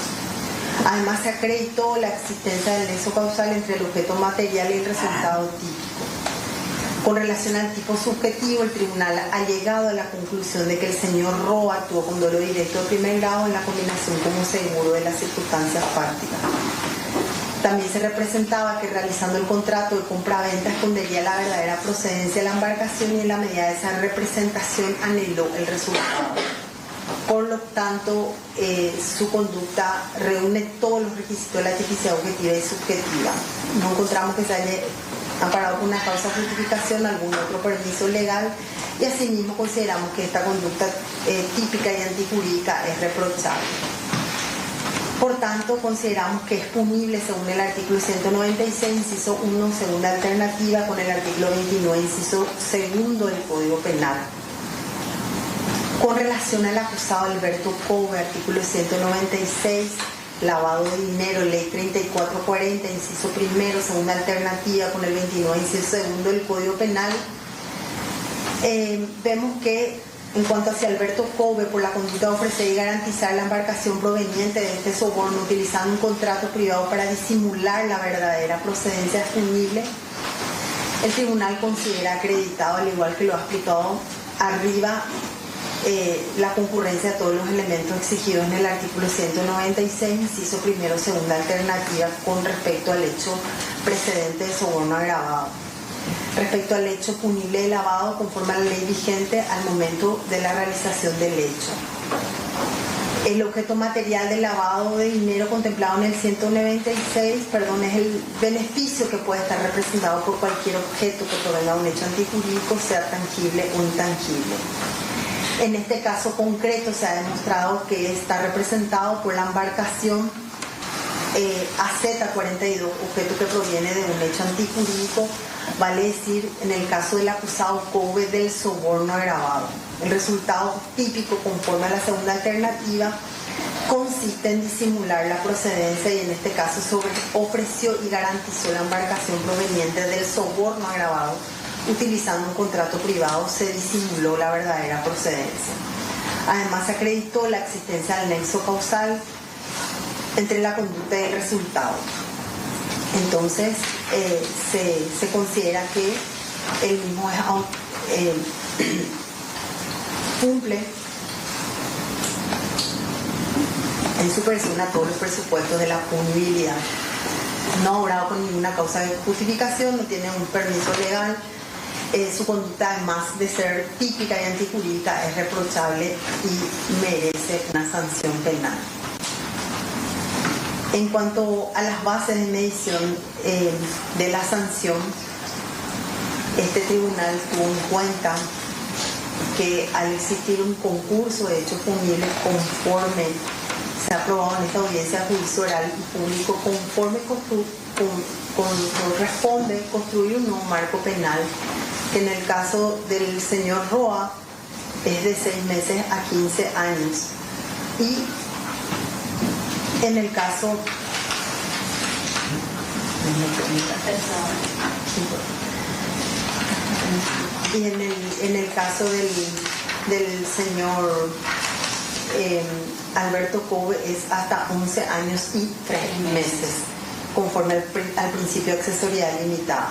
Además, se acreditó la existencia del nexo causal entre el objeto material y el resultado típico. Con relación al tipo subjetivo, el tribunal ha llegado a la conclusión de que el señor Roa actuó con dolo directo de primer grado en la combinación como seguro de las circunstancias fácticas. También se representaba que realizando el contrato de compra-venta escondería la verdadera procedencia de la embarcación y en la medida de esa representación anheló el resultado. Por lo tanto, su conducta reúne todos los requisitos de la tipicidad objetiva y subjetiva. No encontramos que se haya amparado con una causa de justificación, algún otro permiso legal, y asimismo consideramos que esta conducta típica y antijurídica es reprochable. Por tanto, consideramos que es punible según el artículo 196, inciso 1, segunda alternativa, con el artículo 29, inciso segundo del Código Penal. Con relación al acusado Alberto Cove, artículo 196, lavado de dinero, ley 3440, inciso primero, segunda alternativa, con el 29, inciso segundo del Código Penal, vemos que en cuanto hacia Alberto Cove, por la conducta de ofrecer y garantizar la embarcación proveniente de este soborno, utilizando un contrato privado para disimular la verdadera procedencia punible, el tribunal considera acreditado, al igual que lo ha explicado arriba, la concurrencia de todos los elementos exigidos en el artículo 196, inciso primero, segunda alternativa, con respecto al hecho precedente de soborno agravado. Respecto al hecho punible de lavado, conforme a la ley vigente al momento de la realización del hecho. El objeto material del lavado de dinero contemplado en el 196, es el beneficio que puede estar representado por cualquier objeto que provenga de un hecho antijurídico, sea tangible o intangible. En este caso concreto se ha demostrado que está representado por la embarcación AZ-42, objeto que proviene de un hecho antijurídico, vale decir, en el caso del acusado Cove, del soborno agravado. El resultado típico, conforme a la segunda alternativa, consiste en disimular la procedencia y en este caso ofreció y garantizó la embarcación proveniente del soborno agravado. Utilizando un contrato privado se disimuló la verdadera procedencia. Además, se acreditó la existencia del nexo causal entre la conducta y el resultado. Entonces, se considera que el mismo cumple en su persona todos los presupuestos de la punibilidad. No ha obrado con ninguna causa de justificación, no tiene un permiso legal. Su conducta, además de ser típica y antijurídica, es reprochable y merece una sanción penal. En cuanto a las bases de medición de la sanción, este tribunal tuvo en cuenta que al existir un concurso de hechos punibles conforme se ha aprobado en esta audiencia de juicio oral y público, conforme corresponde construir un nuevo marco penal, que en el caso del señor Roa es de 6 meses a 15 años. Y en el caso en el caso del señor Alberto Cove es hasta 11 años y 3 meses, conforme al principio de accesoriedad limitada.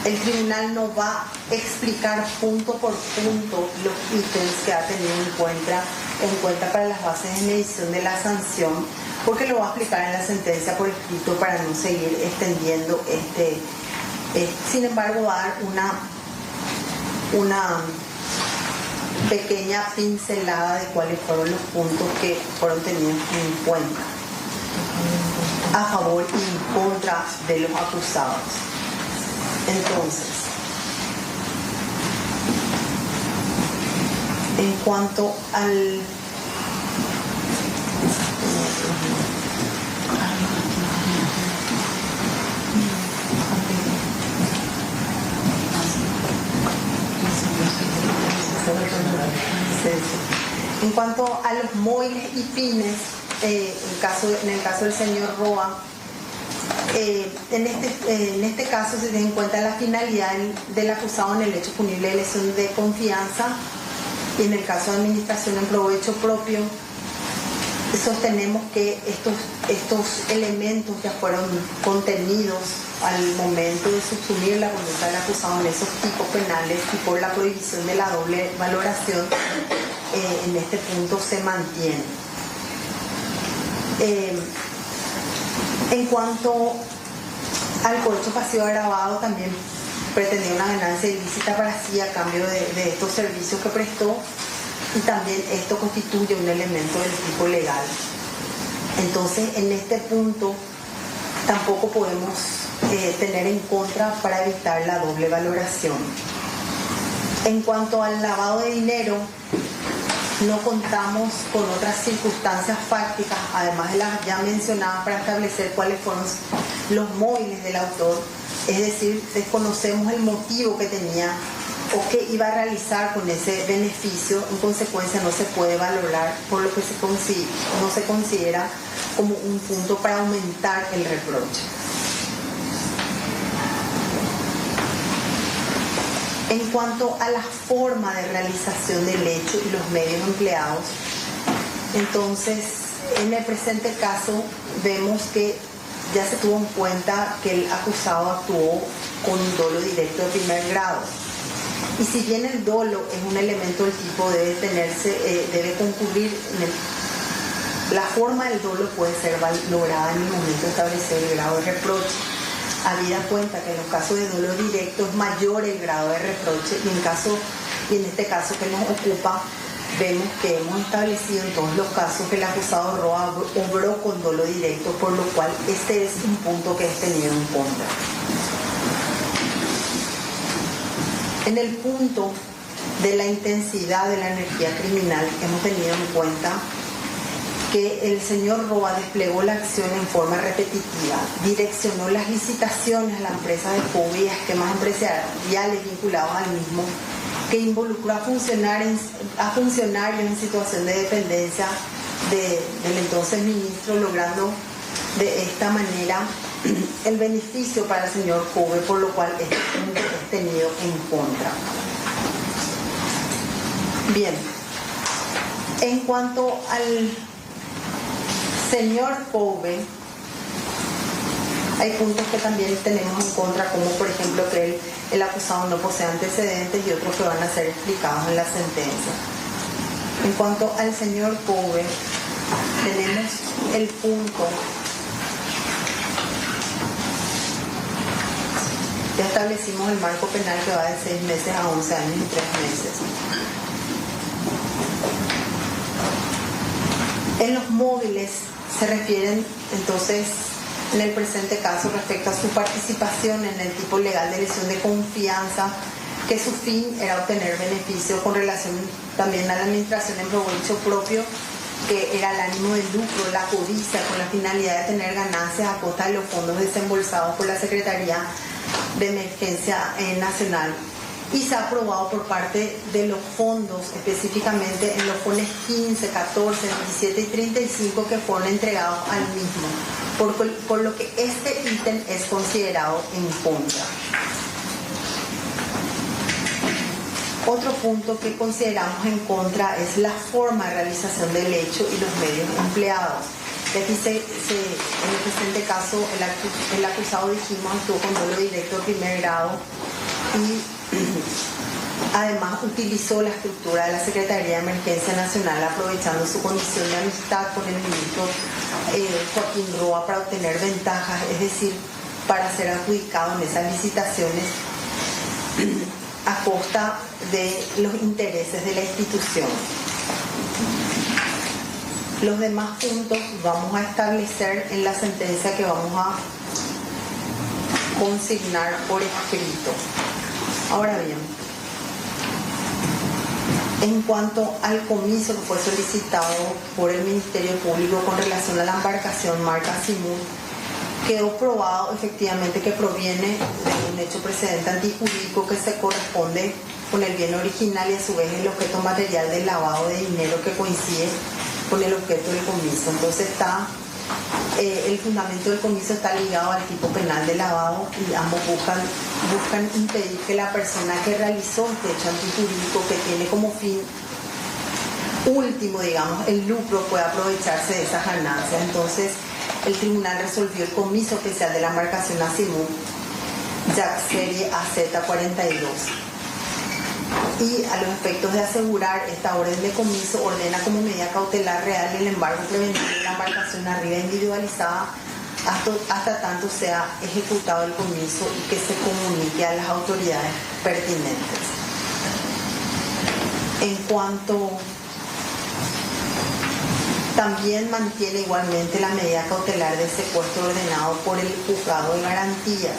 El tribunal no va a explicar punto por punto los ítems que ha tenido en cuenta para las bases de medición de la sanción, porque lo va a explicar en la sentencia por escrito para no seguir extendiendo sin embargo, va a dar una pequeña pincelada de cuáles fueron los puntos que fueron tenidos en cuenta. a favor y en contra de los acusados. Entonces, en cuanto al los móviles y fines, en el caso del señor Roa, en este caso se tiene en cuenta la finalidad del acusado en el hecho punible de lesión de confianza, y en el caso de administración en provecho propio sostenemos que estos elementos ya fueron contenidos al momento de subsumir la conducta del acusado en esos tipos penales, y por la prohibición de la doble valoración en este punto se mantiene. En cuanto al cohecho pasivo agravado, también pretendía una ganancia ilícita para sí a cambio de estos servicios que prestó, y también esto constituye un elemento del tipo legal. Entonces, en este punto tampoco podemos tener en contra para evitar la doble valoración. En cuanto al lavado de dinero, no contamos con otras circunstancias fácticas, además de las ya mencionadas, para establecer cuáles fueron los móviles del autor. Es decir, desconocemos el motivo que tenía o que iba a realizar con ese beneficio. En consecuencia, no se puede valorar, por lo que no se considera como un punto para aumentar el reproche. En cuanto a la forma de realización del hecho y los medios empleados, entonces, en el presente caso vemos que ya se tuvo en cuenta que el acusado actuó con un dolo directo de primer grado. Y si bien el dolo es un elemento del tipo, debe concurrir la forma del dolo puede ser valorada en el momento de establecer el grado de reproche. Habida cuenta que en los casos de dolo directo es mayor el grado de reproche, y en este caso que nos ocupa, vemos que hemos establecido en todos los casos que el acusado Roa obró con dolo directo, por lo cual este es un punto que es tenido en contra. En el punto de la intensidad de la energía criminal, hemos tenido en cuenta que el señor Roa desplegó la acción en forma repetitiva, direccionó las licitaciones a la empresa de FOBI y a esquemas empresariales vinculados al mismo, que involucró a funcionarios en situación de dependencia del entonces ministro, logrando de esta manera el beneficio para el señor Kobe, por lo cual este punto es tenido en contra. Bien, en cuanto al señor Kobe, hay puntos que también tenemos en contra, como por ejemplo que el acusado no posee antecedentes, y otros que van a ser explicados en la sentencia. En cuanto al señor Kobe, tenemos el punto. Ya establecimos el marco penal, que va de 6 meses a 11 años y 3 meses. En los móviles se refieren entonces en el presente caso respecto a su participación en el tipo legal de lesión de confianza, que su fin era obtener beneficio con relación también a la administración en provecho propio, que era el ánimo de lucro, la codicia, con la finalidad de tener ganancias a costa de los fondos desembolsados por la Secretaría de Emergencia Nacional. Y se ha aprobado por parte de los fondos, específicamente en los fones 15, 14, 17 y 35 que fueron entregados al mismo, por lo que este ítem es considerado en contra. Otro punto que consideramos en contra es la forma de realización del hecho y los medios empleados. Y aquí en el presente caso el acusado, dijimos, actuó con dolo directo de primer grado y además utilizó la estructura de la Secretaría de Emergencia Nacional, aprovechando su condición de amistad con el ministro Joaquín Roa para obtener ventajas, es decir, para ser adjudicado en esas licitaciones a costa de los intereses de la institución. Los demás puntos vamos a establecer en la sentencia que vamos a consignar por escrito. Ahora bien, en cuanto al comiso que fue solicitado por el Ministerio Público con relación a la embarcación marca Simún, quedó probado efectivamente que proviene de un hecho precedente antijurídico que se corresponde con el bien original y a su vez el objeto material del lavado de dinero que coincide con el objeto del comiso. Entonces el fundamento del comiso está ligado al tipo penal de lavado y ambos buscan impedir que la persona que realizó este hecho antijurídico, que tiene como fin último, digamos, el lucro, pueda aprovecharse de esas ganancias. Entonces el tribunal resolvió el comiso especial de la embarcación Asimov, Jack Serie AZ42. Y a los efectos de asegurar esta orden de comiso, ordena como medida cautelar real el embargo preventivo de la embarcación arriba individualizada hasta tanto sea ejecutado el comiso y que se comunique a las autoridades pertinentes. En cuanto, también mantiene igualmente la medida cautelar de secuestro ordenado por el juzgado de garantías.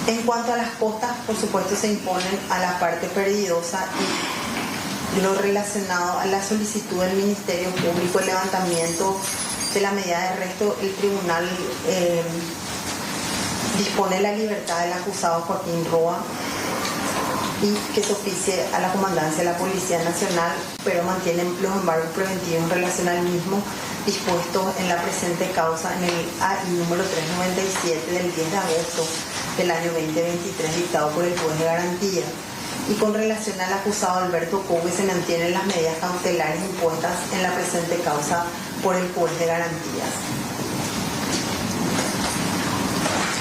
En cuanto a las costas, por supuesto, se imponen a la parte perdidosa y lo relacionado a la solicitud del Ministerio Público, el levantamiento de la medida de arresto. El tribunal dispone la libertad del acusado Joaquín Roa y que se oficie a la comandancia de la Policía Nacional, pero mantiene los embargos preventivos en relación al mismo dispuestos en la presente causa en el AI número 397 del 10 de agosto del año 2023, dictado por el juez de garantía. Y con relación al acusado Alberto Couve, se mantienen las medidas cautelares impuestas en la presente causa por el juez de garantías.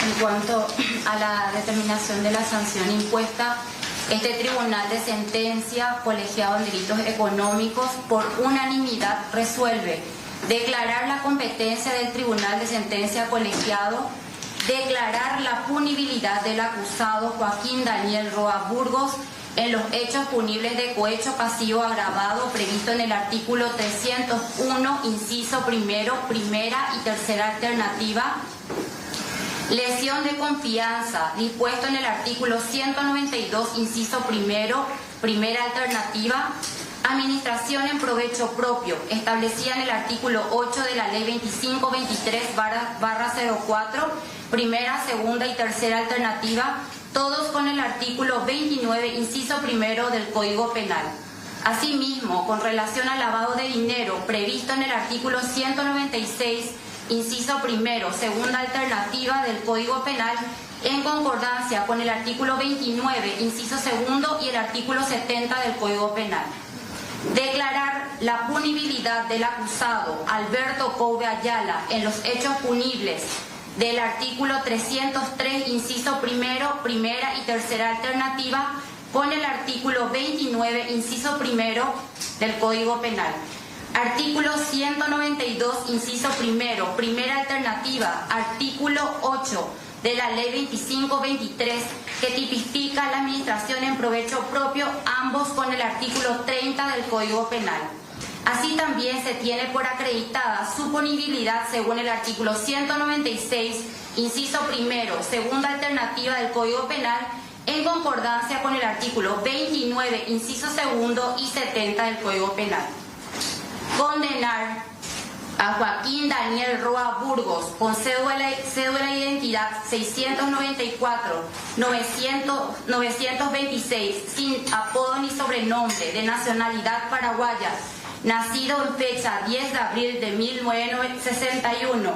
En cuanto a la determinación de la sanción impuesta, este tribunal de sentencia colegiado en delitos económicos por unanimidad resuelve declarar la competencia del tribunal de sentencia colegiado, declarar la punibilidad del acusado Joaquín Daniel Roa Burgos en los hechos punibles de cohecho pasivo agravado previsto en el artículo 301, inciso primero, primera y tercera alternativa, lesión de confianza dispuesto en el artículo 192, inciso primero, primera alternativa, administración en provecho propio, establecida en el artículo 8 de la ley 2523/04, primera, segunda y tercera alternativa, todos con el artículo 29, inciso primero del Código Penal. Asimismo, con relación al lavado de dinero previsto en el artículo 196, inciso primero, segunda alternativa del Código Penal, en concordancia con el artículo 29, inciso segundo y el artículo 70 del Código Penal. Declarar la punibilidad del acusado Alberto Couve Ayala en los hechos punibles del artículo 303, inciso primero, primera y tercera alternativa, con el artículo 29, inciso primero del Código Penal. Artículo 192, inciso primero, primera alternativa, artículo 8 de la ley 2523, que tipifica la administración en provecho propio, ambos con el artículo 30 del Código Penal. Así también se tiene por acreditada su punibilidad según el artículo 196, inciso primero, segunda alternativa del Código Penal, en concordancia con el artículo 29, inciso segundo y 70 del Código Penal. Condenar a Joaquín Daniel Roa Burgos con cédula de identidad 694-926, sin apodo ni sobrenombre, de nacionalidad paraguaya, nacido en fecha 10 de abril de 1961,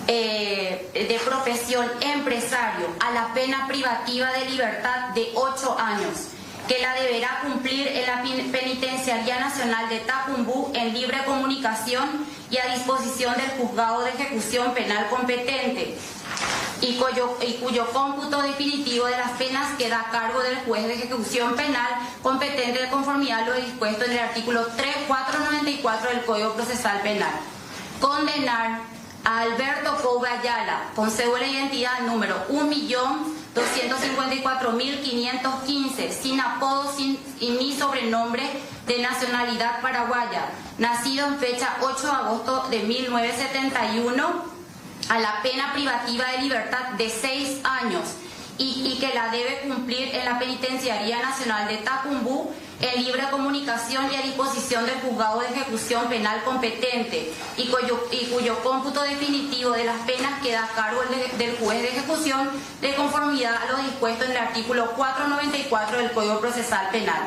de profesión empresario, a la pena privativa de libertad de 8 años, que la deberá cumplir en la Penitenciaría Nacional de Tacumbú en libre comunicación y a disposición del juzgado de ejecución penal competente, y cuyo cómputo definitivo de las penas queda a cargo del juez de ejecución penal competente de conformidad a lo dispuesto en el artículo 3494 del Código Procesal Penal. Condenar a Alberto Couve Ayala con cédula de identidad número 1.254.515, sin apodo, sin nombre de nacionalidad paraguaya, nacido en fecha 8 de agosto de 1971, a la pena privativa de libertad de 6 años y que la debe cumplir en la Penitenciaría Nacional de Tacumbú en libre comunicación y a disposición del juzgado de ejecución penal competente y cuyo cómputo definitivo de las penas queda a cargo del juez de ejecución de conformidad a lo dispuesto en el artículo 494 del Código Procesal Penal.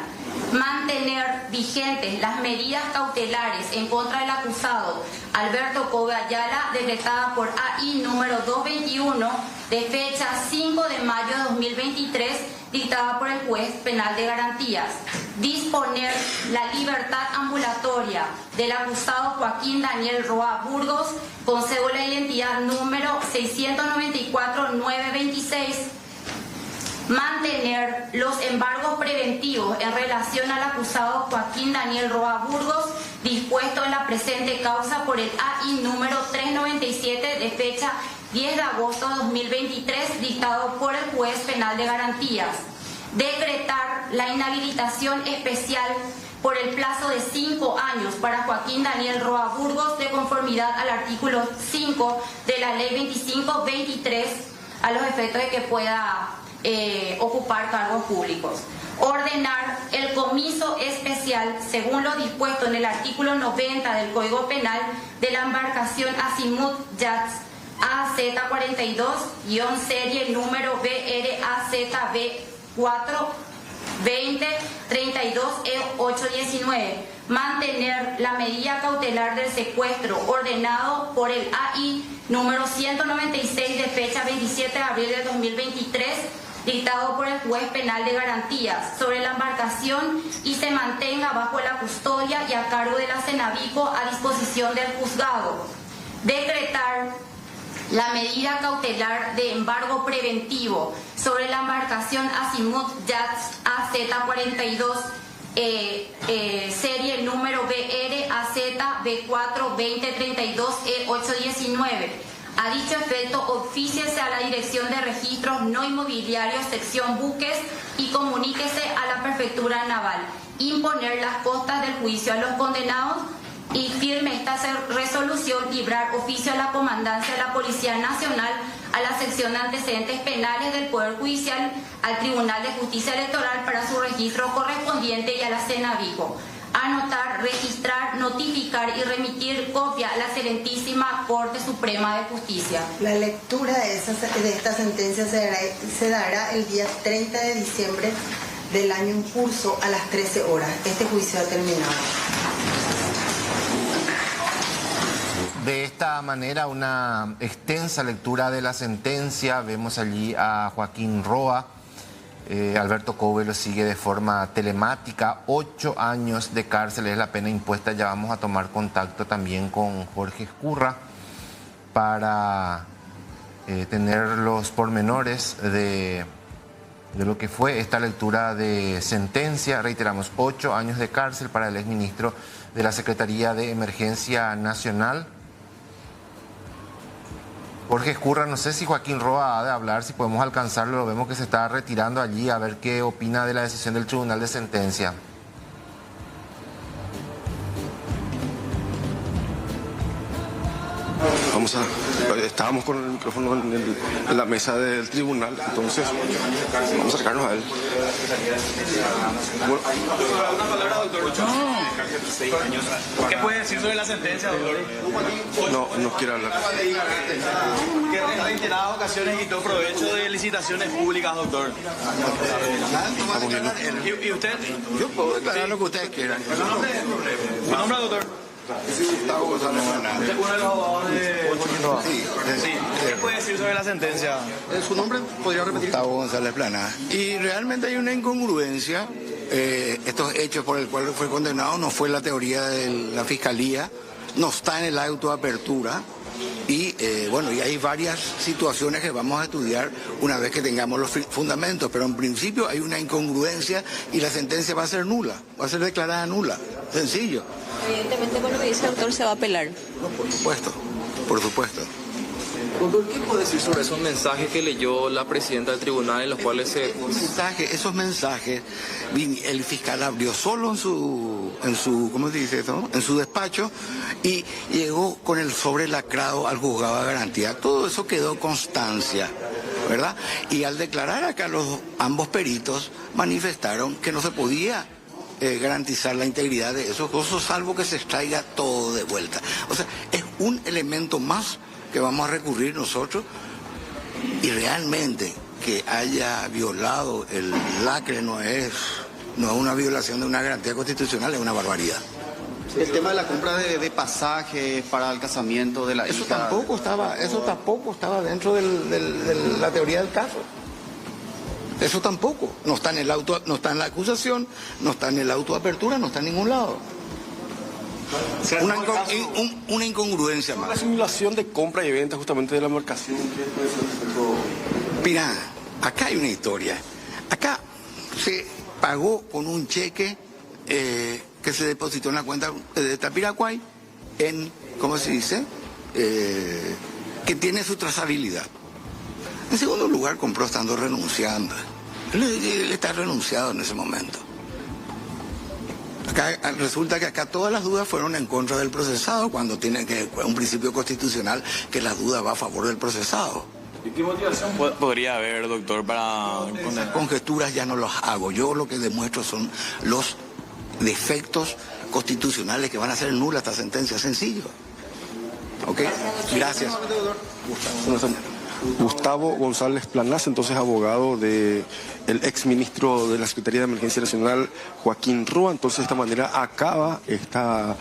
Mantener vigentes las medidas cautelares en contra del acusado Alberto Cove Ayala, decretada por AI número 221 de fecha 5 de mayo de 2023, dictada por el juez penal de garantías. Disponer la libertad ambulatoria del acusado Joaquín Daniel Roa Burgos con cédula de identidad número 694-926. Mantener los embargos preventivos en relación al acusado Joaquín Daniel Roa Burgos dispuesto en la presente causa por el AI número 397 de fecha 10 de agosto de 2023, dictado por el juez penal de garantías. Decretar la inhabilitación especial por el plazo de 5 años para Joaquín Daniel Roa Burgos de conformidad al artículo 5 de la ley 2523 a los efectos de que pueda ocupar cargos públicos. Ordenar el comiso especial según lo dispuesto en el artículo 90 del Código Penal de la embarcación Azimut Yachts AZ42, serie número BRAZB 4-20-32-819. Mantener la medida cautelar del secuestro ordenado por el AI número 196 de fecha 27 de abril de 2023, dictado por el juez penal de garantías sobre la embarcación y se mantenga bajo la custodia y a cargo de la Cenavico a disposición del juzgado. Decretar la medida cautelar de embargo preventivo sobre la embarcación Azimut Yachts AZ42, serie número BRAZB4-2032-819. A dicho efecto, ofíciese a la Dirección de Registros No Inmobiliarios, sección Buques, y comuníquese a la Prefectura Naval. Imponer las costas del juicio a los condenados y firme esta resolución, librar oficio a la Comandancia de la Policía Nacional, a la Sección de Antecedentes Penales del Poder Judicial, al Tribunal de Justicia Electoral para su registro correspondiente y a la Cenavico. Anotar, registrar, notificar y remitir copia a la Excelentísima Corte Suprema de Justicia. La lectura de esta sentencia se dará el día 30 de diciembre del año en curso a las 13 horas. Este juicio ha terminado. De esta manera, una extensa lectura de la sentencia. Vemos allí a Joaquín Roa. Alberto Cove lo sigue de forma telemática. 8 años de cárcel es la pena impuesta. Ya vamos a tomar contacto también con Jorge Escurra para tener los pormenores de lo que fue esta lectura de sentencia. Reiteramos, 8 años de cárcel para el exministro de la Secretaría de Emergencia Nacional. Jorge Escurra, no sé si Joaquín Roa ha de hablar, si podemos alcanzarlo, lo vemos que se está retirando allí, a ver qué opina de la decisión del Tribunal de Sentencia. Estábamos con el micrófono en la mesa del tribunal, entonces vamos a acercarnos a él. Una palabra, doctor. ¿Qué puede decir sobre la sentencia, doctor? No quiero hablar. Que en reiteradas ocasiones quitó provecho de licitaciones públicas, doctor. ¿Y usted? Yo puedo declarar lo que ustedes quieran. ¿Su nombre, doctor? Gustavo González Plana. ¿Usted es uno de los abogados de Joaquín Roa? Sí. ¿Qué puede decir sobre la sentencia? ¿Su nombre podría repetir? Gustavo González Plana. Y realmente hay una incongruencia. Estos hechos por el cual fue condenado no fue la teoría de la Fiscalía, no está en el auto de apertura. Y y hay varias situaciones que vamos a estudiar una vez que tengamos los fundamentos, pero en principio hay una incongruencia y la sentencia va a ser nula, va a ser declarada nula, sencillo. Evidentemente con lo que dice el autor se va a apelar. No, por supuesto, por supuesto. Doctor, ¿qué puede decir sobre esos mensajes que leyó la presidenta del tribunal en los cuales se... Esos mensajes, el fiscal abrió solo en su ¿cómo se dice eso? En su despacho y llegó con el sobre lacrado al juzgado de garantía. Todo eso quedó constancia, ¿verdad? Y al declarar acá ambos peritos manifestaron que no se podía garantizar la integridad de esos cosas, salvo que se extraiga todo de vuelta. O sea, es un elemento más que vamos a recurrir nosotros, y realmente que haya violado el lacre no es una violación de una garantía constitucional, es una barbaridad. El tema de la compra de pasajes para el casamiento de la Eso hija... tampoco estaba dentro de la teoría del caso. Eso tampoco. No está en la acusación, no está en el auto de apertura, no está en ningún lado. Una incongruencia más. La simulación de compra y venta justamente de la marcación. Mira, acá hay una historia. Acá se pagó con un cheque que se depositó en la cuenta de Tapiracuay ¿cómo se dice? Que tiene su trazabilidad. En segundo lugar, compró estando renunciando. Él está renunciado en ese momento. Acá, resulta que acá todas las dudas fueron en contra del procesado, cuando tiene un principio constitucional que la duda va a favor del procesado. ¿Y qué motivación podría haber, doctor, para... Conjeturas ya no los hago. Yo lo que demuestro son los defectos constitucionales que van a hacer nula esta sentencia. Sencillo. ¿Ok? Gracias. Gustavo González Planás, entonces abogado del exministro de la Secretaría de Emergencia Nacional, Joaquín Roa. Entonces de esta manera acaba esta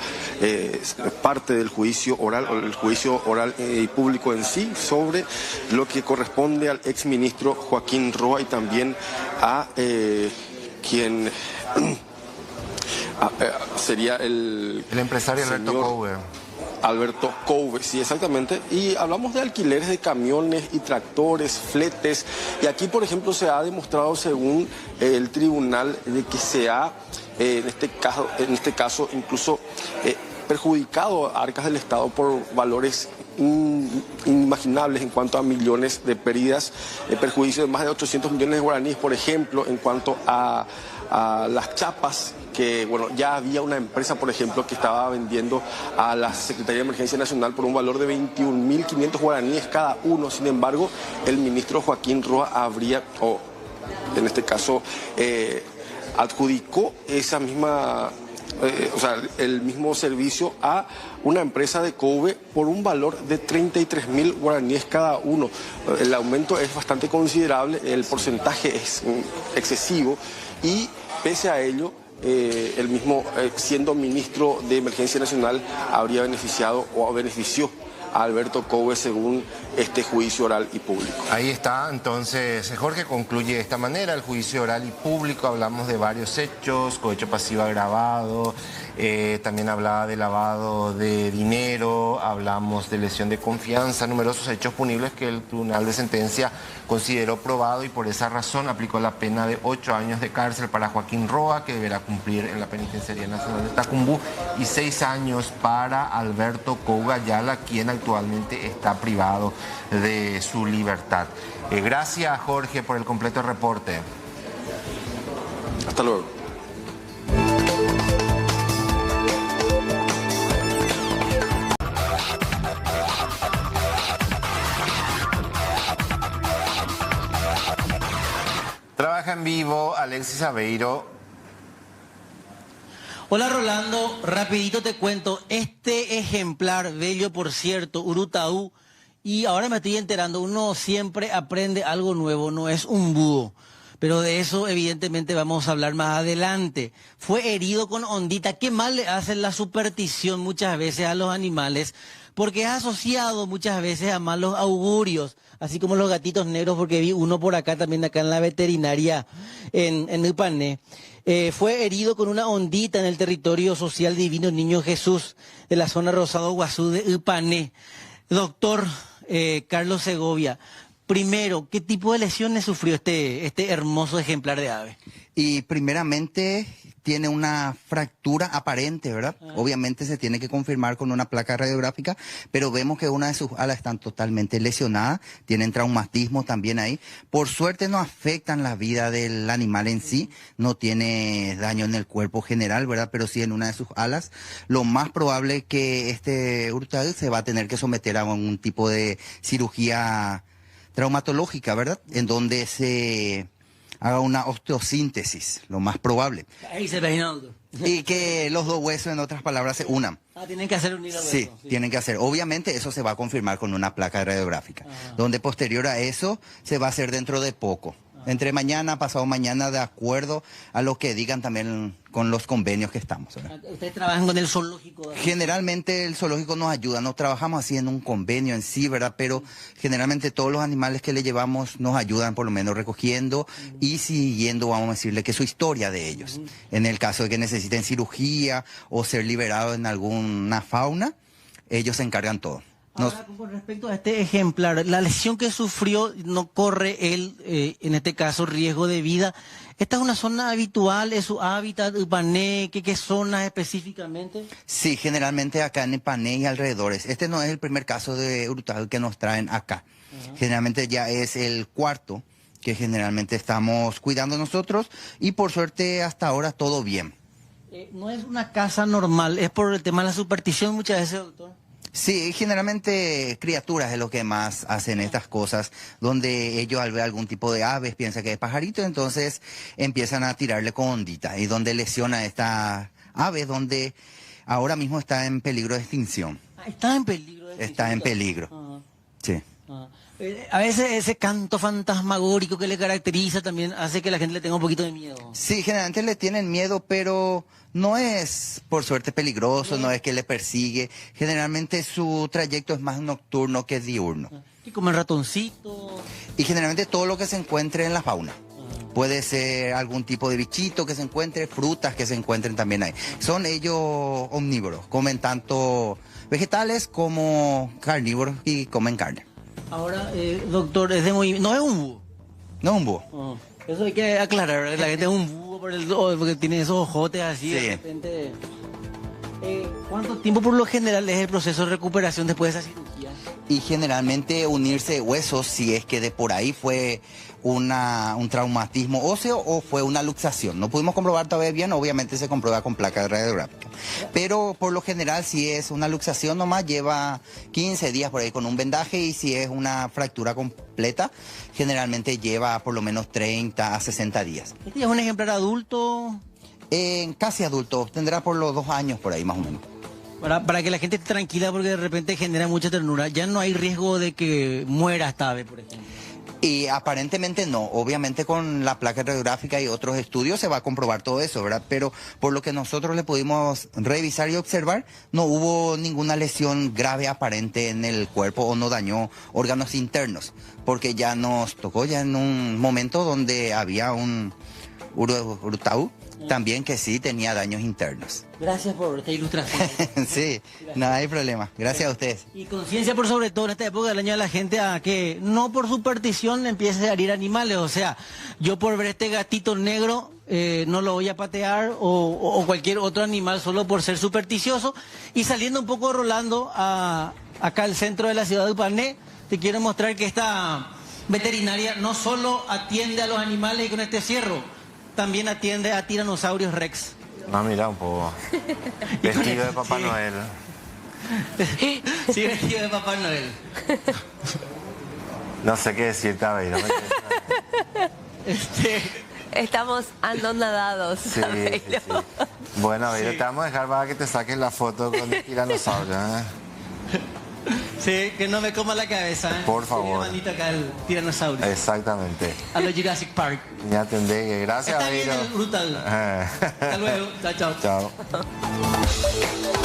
parte del juicio oral, o el juicio oral y público en sí, sobre lo que corresponde al exministro Joaquín Roa y también a quien sería el empresario Alberto Couve. Alberto Couve, sí, exactamente. Y hablamos de alquileres de camiones y tractores, fletes. Y aquí, por ejemplo, se ha demostrado, según el tribunal, de que se ha, en este caso, incluso perjudicado a arcas del Estado por valores inimaginables en cuanto a millones de pérdidas, perjuicio de más de 800 millones de guaraníes, por ejemplo, en cuanto a las chapas, que bueno, ya había una empresa, por ejemplo, que estaba vendiendo a la Secretaría de Emergencia Nacional por un valor de 21.500 guaraníes cada uno. Sin embargo, el ministro Joaquín Roa habría, o en este caso, adjudicó esa misma... el mismo servicio a una empresa de Couve por un valor de 33.000 guaraníes cada uno. El aumento es bastante considerable, el porcentaje es excesivo y pese a ello, el mismo, siendo ministro de Emergencia Nacional, habría beneficiado o benefició a Alberto Couve según este juicio oral y público. Ahí está, entonces Jorge concluye de esta manera el juicio oral y público. Hablamos de varios hechos, cohecho pasivo agravado, también hablaba de lavado de dinero, hablamos de lesión de confianza, numerosos hechos punibles que el Tribunal de Sentencia consideró probado y por esa razón aplicó la pena de 8 años de cárcel para Joaquín Roa, que deberá cumplir en la Penitenciaría Nacional de Tacumbú, y 6 años para Alberto Couve Ayala, quien actualmente está privado de su libertad. Gracias, Jorge, por el completo reporte. Hasta luego. Trabaja en vivo Alexis Aveiro. Hola Rolando, rapidito te cuento, este ejemplar, bello por cierto, Urutaú, y ahora me estoy enterando, uno siempre aprende algo nuevo, no es un búho, pero de eso evidentemente vamos a hablar más adelante. Fue herido con ondita, qué mal le hace la superstición muchas veces a los animales, porque es asociado muchas veces a malos augurios, así como los gatitos negros, porque vi uno por acá también, acá en la veterinaria en Ipané. Fue herido con una ondita en el territorio social Divino Niño Jesús de la zona Rosado Guazú de Ipané. Doctor Carlos Segovia, primero, ¿qué tipo de lesiones sufrió este hermoso ejemplar de ave? Y primeramente tiene una fractura aparente, ¿verdad? Obviamente se tiene que confirmar con una placa radiográfica, pero vemos que una de sus alas están totalmente lesionadas, tienen traumatismo también ahí. Por suerte no afectan la vida del animal en sí, no tiene daño en el cuerpo general, ¿verdad? Pero sí en una de sus alas. Lo más probable es que este Hurtado se va a tener que someter a un tipo de cirugía traumatológica, ¿verdad? En donde se haga una osteosíntesis, lo más probable. Ahí se imagina, doctor. Y que los dos huesos, en otras palabras, se unan. Tienen que hacer un hilo. Sí, tienen que hacer. Obviamente eso se va a confirmar con una placa radiográfica, donde posterior a eso se va a hacer dentro de poco. Entre mañana, pasado mañana, de acuerdo a lo que digan también con los convenios que estamos, ¿verdad? ¿Ustedes trabajan con el zoológico? Generalmente el zoológico nos ayuda, no trabajamos así en un convenio en sí, ¿verdad? Pero generalmente todos los animales que le llevamos nos ayudan por lo menos recogiendo y siguiendo, vamos a decirle, que su historia de ellos. En el caso de que necesiten cirugía o ser liberados en alguna fauna, ellos se encargan todo. Ahora, con respecto a este ejemplar, la lesión que sufrió no corre él, en este caso, riesgo de vida. ¿Esta es una zona habitual? ¿Es su hábitat, Ipané? ¿Qué zona específicamente? Sí, generalmente acá en Ipané y alrededores. Este no es el primer caso de Hurtado que nos traen acá. Generalmente ya es el cuarto que generalmente estamos cuidando nosotros y por suerte hasta ahora todo bien. No es una casa normal, es por el tema de la superstición muchas veces, doctor. Sí, generalmente criaturas es lo que más hacen estas cosas, donde ellos al ver algún tipo de aves piensan que es pajarito, entonces empiezan a tirarle con ondita, y donde lesiona a esta ave, donde ahora mismo está en peligro de extinción. ¿Está en peligro de extinción? Está en peligro, sí. A veces ese canto fantasmagórico que le caracteriza también hace que la gente le tenga un poquito de miedo. Sí, generalmente le tienen miedo, pero no es por suerte peligroso, no es que le persigue. Generalmente su trayecto es más nocturno que diurno. Y como el ratoncito. Y generalmente todo lo que se encuentre en la fauna. Puede ser algún tipo de bichito que se encuentre, frutas que se encuentren también ahí. Son ellos omnívoros, comen tanto vegetales como carnívoros y comen carne. Ahora, doctor, no es un búho. No es un búho. Eso hay que aclarar, la gente es un búho porque tiene esos ojotes así, sí. De repente. ¿Cuánto tiempo por lo general es el proceso de recuperación después de esa cirugía? Y generalmente unirse huesos, si es que de por ahí fue un traumatismo óseo o fue una luxación. No pudimos comprobar todavía bien, obviamente se comprueba con placa radiográfica. Pero por lo general, si es una luxación nomás, lleva 15 días por ahí con un vendaje, y si es una fractura completa, generalmente lleva por lo menos 30 a 60 días. ¿Este es un ejemplar adulto? Casi adulto, tendrá por los 2 años por ahí más o menos. Para que la gente esté tranquila, porque de repente genera mucha ternura. Ya no hay riesgo de que muera esta ave, por ejemplo. Y aparentemente no, obviamente con la placa radiográfica y otros estudios se va a comprobar todo eso, ¿verdad? Pero por lo que nosotros le pudimos revisar y observar, no hubo ninguna lesión grave aparente en el cuerpo o no dañó órganos internos, porque ya nos tocó ya en un momento donde había un Hurtado también que sí tenía daños internos. Gracias por esta ilustración. Sí, no hay problema. Gracias a ustedes. Y conciencia por sobre todo en esta época del año de la gente a que no por superstición empiece a herir animales. O sea, yo por ver este gatito negro no lo voy a patear o cualquier otro animal solo por ser supersticioso. Y saliendo un poco, Rolando, acá al centro de la ciudad de Ipané, te quiero mostrar que esta veterinaria no solo atiende a los animales con este cierro, también atiende a tiranosaurios rex. No, mira un poco. Vestido de Papá Noel. Sí, vestido de Papá Noel. No sé qué decirte, Aveiro. Estamos anonadados. Sí, sí, sí. Bueno, Aveiro, te vamos a dejar para que te saques la foto con el tiranosaurio, ¿eh? Sí, que no me coma la cabeza. Por favor. Manita acá el tiranosaurio. Exactamente. A los Jurassic Park. Ya atendé. Gracias, Aveiro. Está bien, brutal. Hasta luego. Chao, chao. Chao.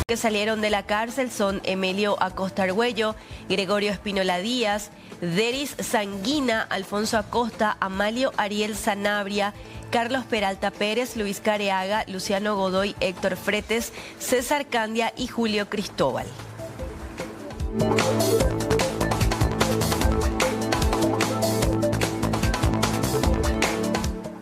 Que salieron de la cárcel son Emilio Acosta Argüello, Gregorio Espínola Díaz, Deris Sanguina, Alfonso Acosta, Amalio Ariel Sanabria, Carlos Peralta Pérez, Luis Careaga, Luciano Godoy, Héctor Fretes, César Candia y Julio Cristóbal.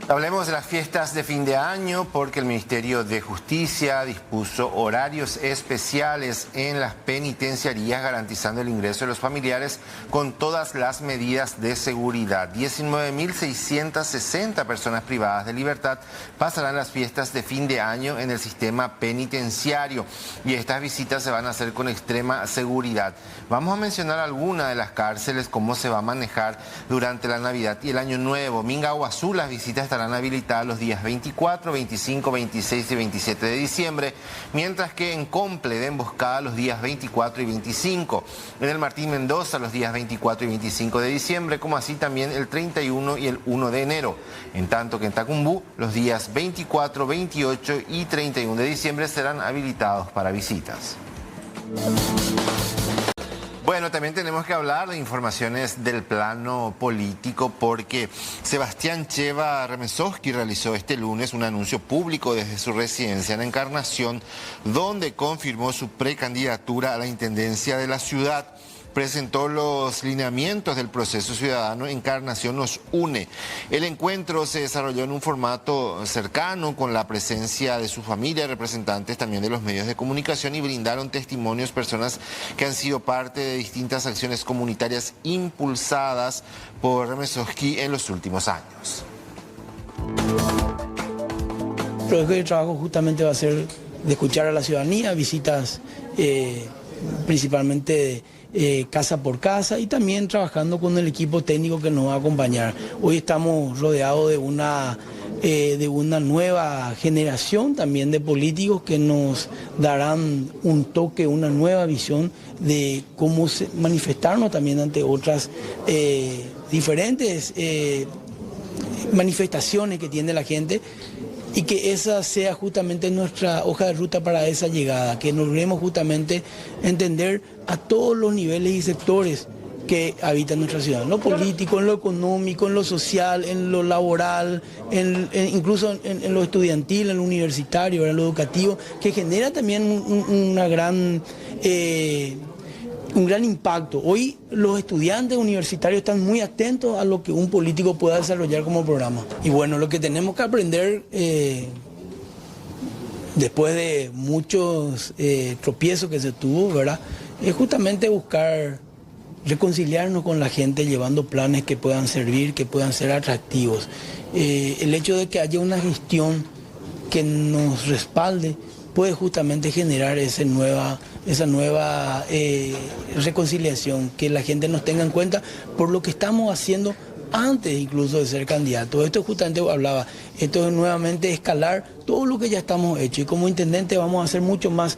Hablemos de las fiestas de fin de año porque el Ministerio de Justicia dispuso horarios especiales en las penitenciarías garantizando el ingreso de los familiares con todas las medidas de seguridad. 19.660 personas privadas de libertad pasarán las fiestas de fin de año en el sistema penitenciario y estas visitas se van a hacer con extrema seguridad. Vamos a mencionar algunas de las cárceles, cómo se va a manejar durante la Navidad y el Año Nuevo. Mingaguazú, las visitas estarán habilitadas los días 24, 25, 26 y 27 de diciembre, mientras que en Comple de Emboscada los días 24 y 25, en el Martín Mendoza los días 24 y 25 de diciembre, como así también el 31 y el 1 de enero, en tanto que en Tacumbú los días 24, 28 y 31 de diciembre serán habilitados para visitas. Bueno, también tenemos que hablar de informaciones del plano político porque Sebastián Cheva Remesowski realizó este lunes un anuncio público desde su residencia en Encarnación, donde confirmó su precandidatura a la intendencia de la ciudad. Presentó los lineamientos del proceso ciudadano Encarnación nos une. El encuentro se desarrolló en un formato cercano con la presencia de su familia, representantes también de los medios de comunicación y brindaron testimonios personas que han sido parte de distintas acciones comunitarias impulsadas por Remesowski en los últimos años. Creo que el trabajo justamente va a ser de escuchar a la ciudadanía, visitas principalmente casa por casa y también trabajando con el equipo técnico que nos va a acompañar. Hoy estamos rodeados de una nueva generación también de políticos que nos darán un toque, una nueva visión de cómo manifestarnos también ante otras diferentes manifestaciones que tiene la gente. Y que esa sea justamente nuestra hoja de ruta para esa llegada, que nos logremos justamente entender a todos los niveles y sectores que habitan nuestra ciudad, en lo político, en lo económico, en lo social, en lo laboral, incluso en lo estudiantil, en lo universitario, en lo educativo, que genera también un gran impacto. Hoy los estudiantes universitarios están muy atentos a lo que un político pueda desarrollar como programa. Y bueno, lo que tenemos que aprender después de muchos tropiezos que se tuvo, ¿verdad?, es justamente buscar reconciliarnos con la gente llevando planes que puedan servir, que puedan ser atractivos. El hecho de que haya una gestión que nos respalde puede justamente generar esa nueva reconciliación, que la gente nos tenga en cuenta por lo que estamos haciendo antes incluso de ser candidato. Esto justamente hablaba, esto es nuevamente escalar todo lo que ya estamos hecho y como intendente vamos a hacer mucho más